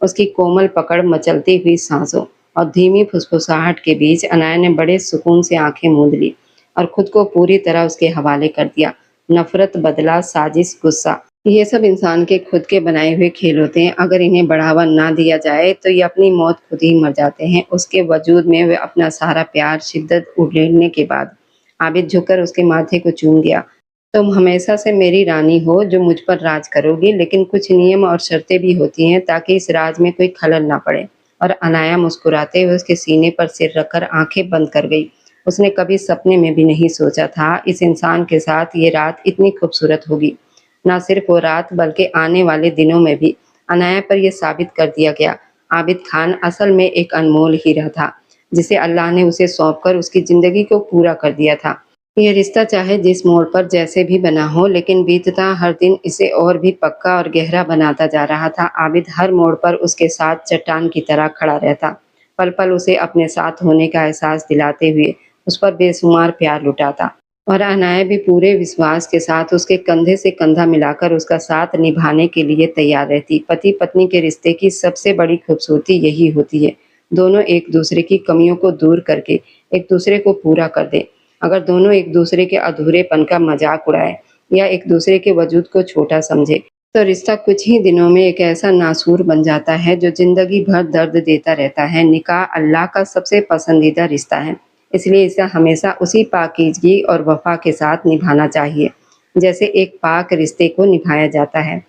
उसकी कोमल पकड़, मचलती हुई सांसों और धीमी फुसफुसाहट के बीच अनाया ने बड़े सुकून से आंखें मूंद ली और खुद को पूरी तरह उसके हवाले कर दिया। नफरत, बदला, साजिश, गुस्सा, ये सब इंसान के खुद के बनाए हुए खेल होते हैं। अगर इन्हें बढ़ावा ना दिया जाए तो ये अपनी मौत खुद ही मर जाते हैं। उसके वजूद में वे अपना सारा प्यार शिद्दत उड़ेलने के बाद आबिद झुककर उसके माथे को चूम गया। तुम हमेशा से मेरी रानी हो जो मुझ पर राज करोगी, लेकिन कुछ नियम और शर्तें भी होती हैं ताकि इस राज में कोई खलल ना पड़े। और अनाया मुस्कुराते हुए उसके सीने पर सिर रखकर आंखें बंद कर गई। उसने कभी सपने में भी नहीं सोचा था इस इंसान के साथ ये रात इतनी खूबसूरत होगी। ना सिर्फ वो रात बल्कि आने वाले दिनों में भी। अनाया पर यह साबित कर दिया गया, आबिद खान असल में एक अनमोल हीरा था, जिसे अल्लाह ने उसे सौंपकर उसकी जिंदगी को पूरा कर दिया था। ये रिश्ता चाहे जिस मोड़ पर जैसे भी बना हो, लेकिन बीतता हर दिन इसे और भी पक्का और गहरा बनाता जा रहा था। आबिद हर मोड़ पर उसके साथ चट्टान की तरह खड़ा रहता, पल पल उसे अपने साथ होने का एहसास दिलाते हुए उस पर बेशुमार प्यार लुटाता। और अनाया भी पूरे विश्वास के साथ उसके कंधे से कंधा मिलाकर उसका साथ निभाने के लिए तैयार रहती। पति पत्नी के रिश्ते की सबसे बड़ी खूबसूरती यही होती है, दोनों एक दूसरे की कमियों को दूर करके एक दूसरे को पूरा कर दे। अगर दोनों एक दूसरे के अधूरेपन का मजाक उड़ाए या एक दूसरे के वजूद को छोटा समझे, तो रिश्ता कुछ ही दिनों में एक ऐसा नासूर बन जाता है जो जिंदगी भर दर्द देता रहता है। निकाह अल्लाह का सबसे पसंदीदा रिश्ता है, इसलिए इसे हमेशा उसी पाकीज़गी और वफ़ा के साथ निभाना चाहिए, जैसे एक पाक रिश्ते को निभाया जाता है।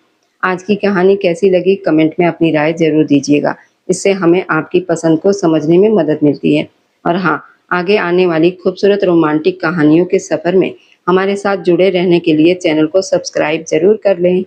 आज की कहानी कैसी लगी कमेंट में अपनी राय ज़रूर दीजिएगा। इससे हमें आपकी पसंद को समझने में मदद मिलती है। और हाँ, आगे आने वाली खूबसूरत रोमांटिक कहानियों के सफ़र में हमारे साथ जुड़े रहने के लिए चैनल को सब्सक्राइब ज़रूर कर लें।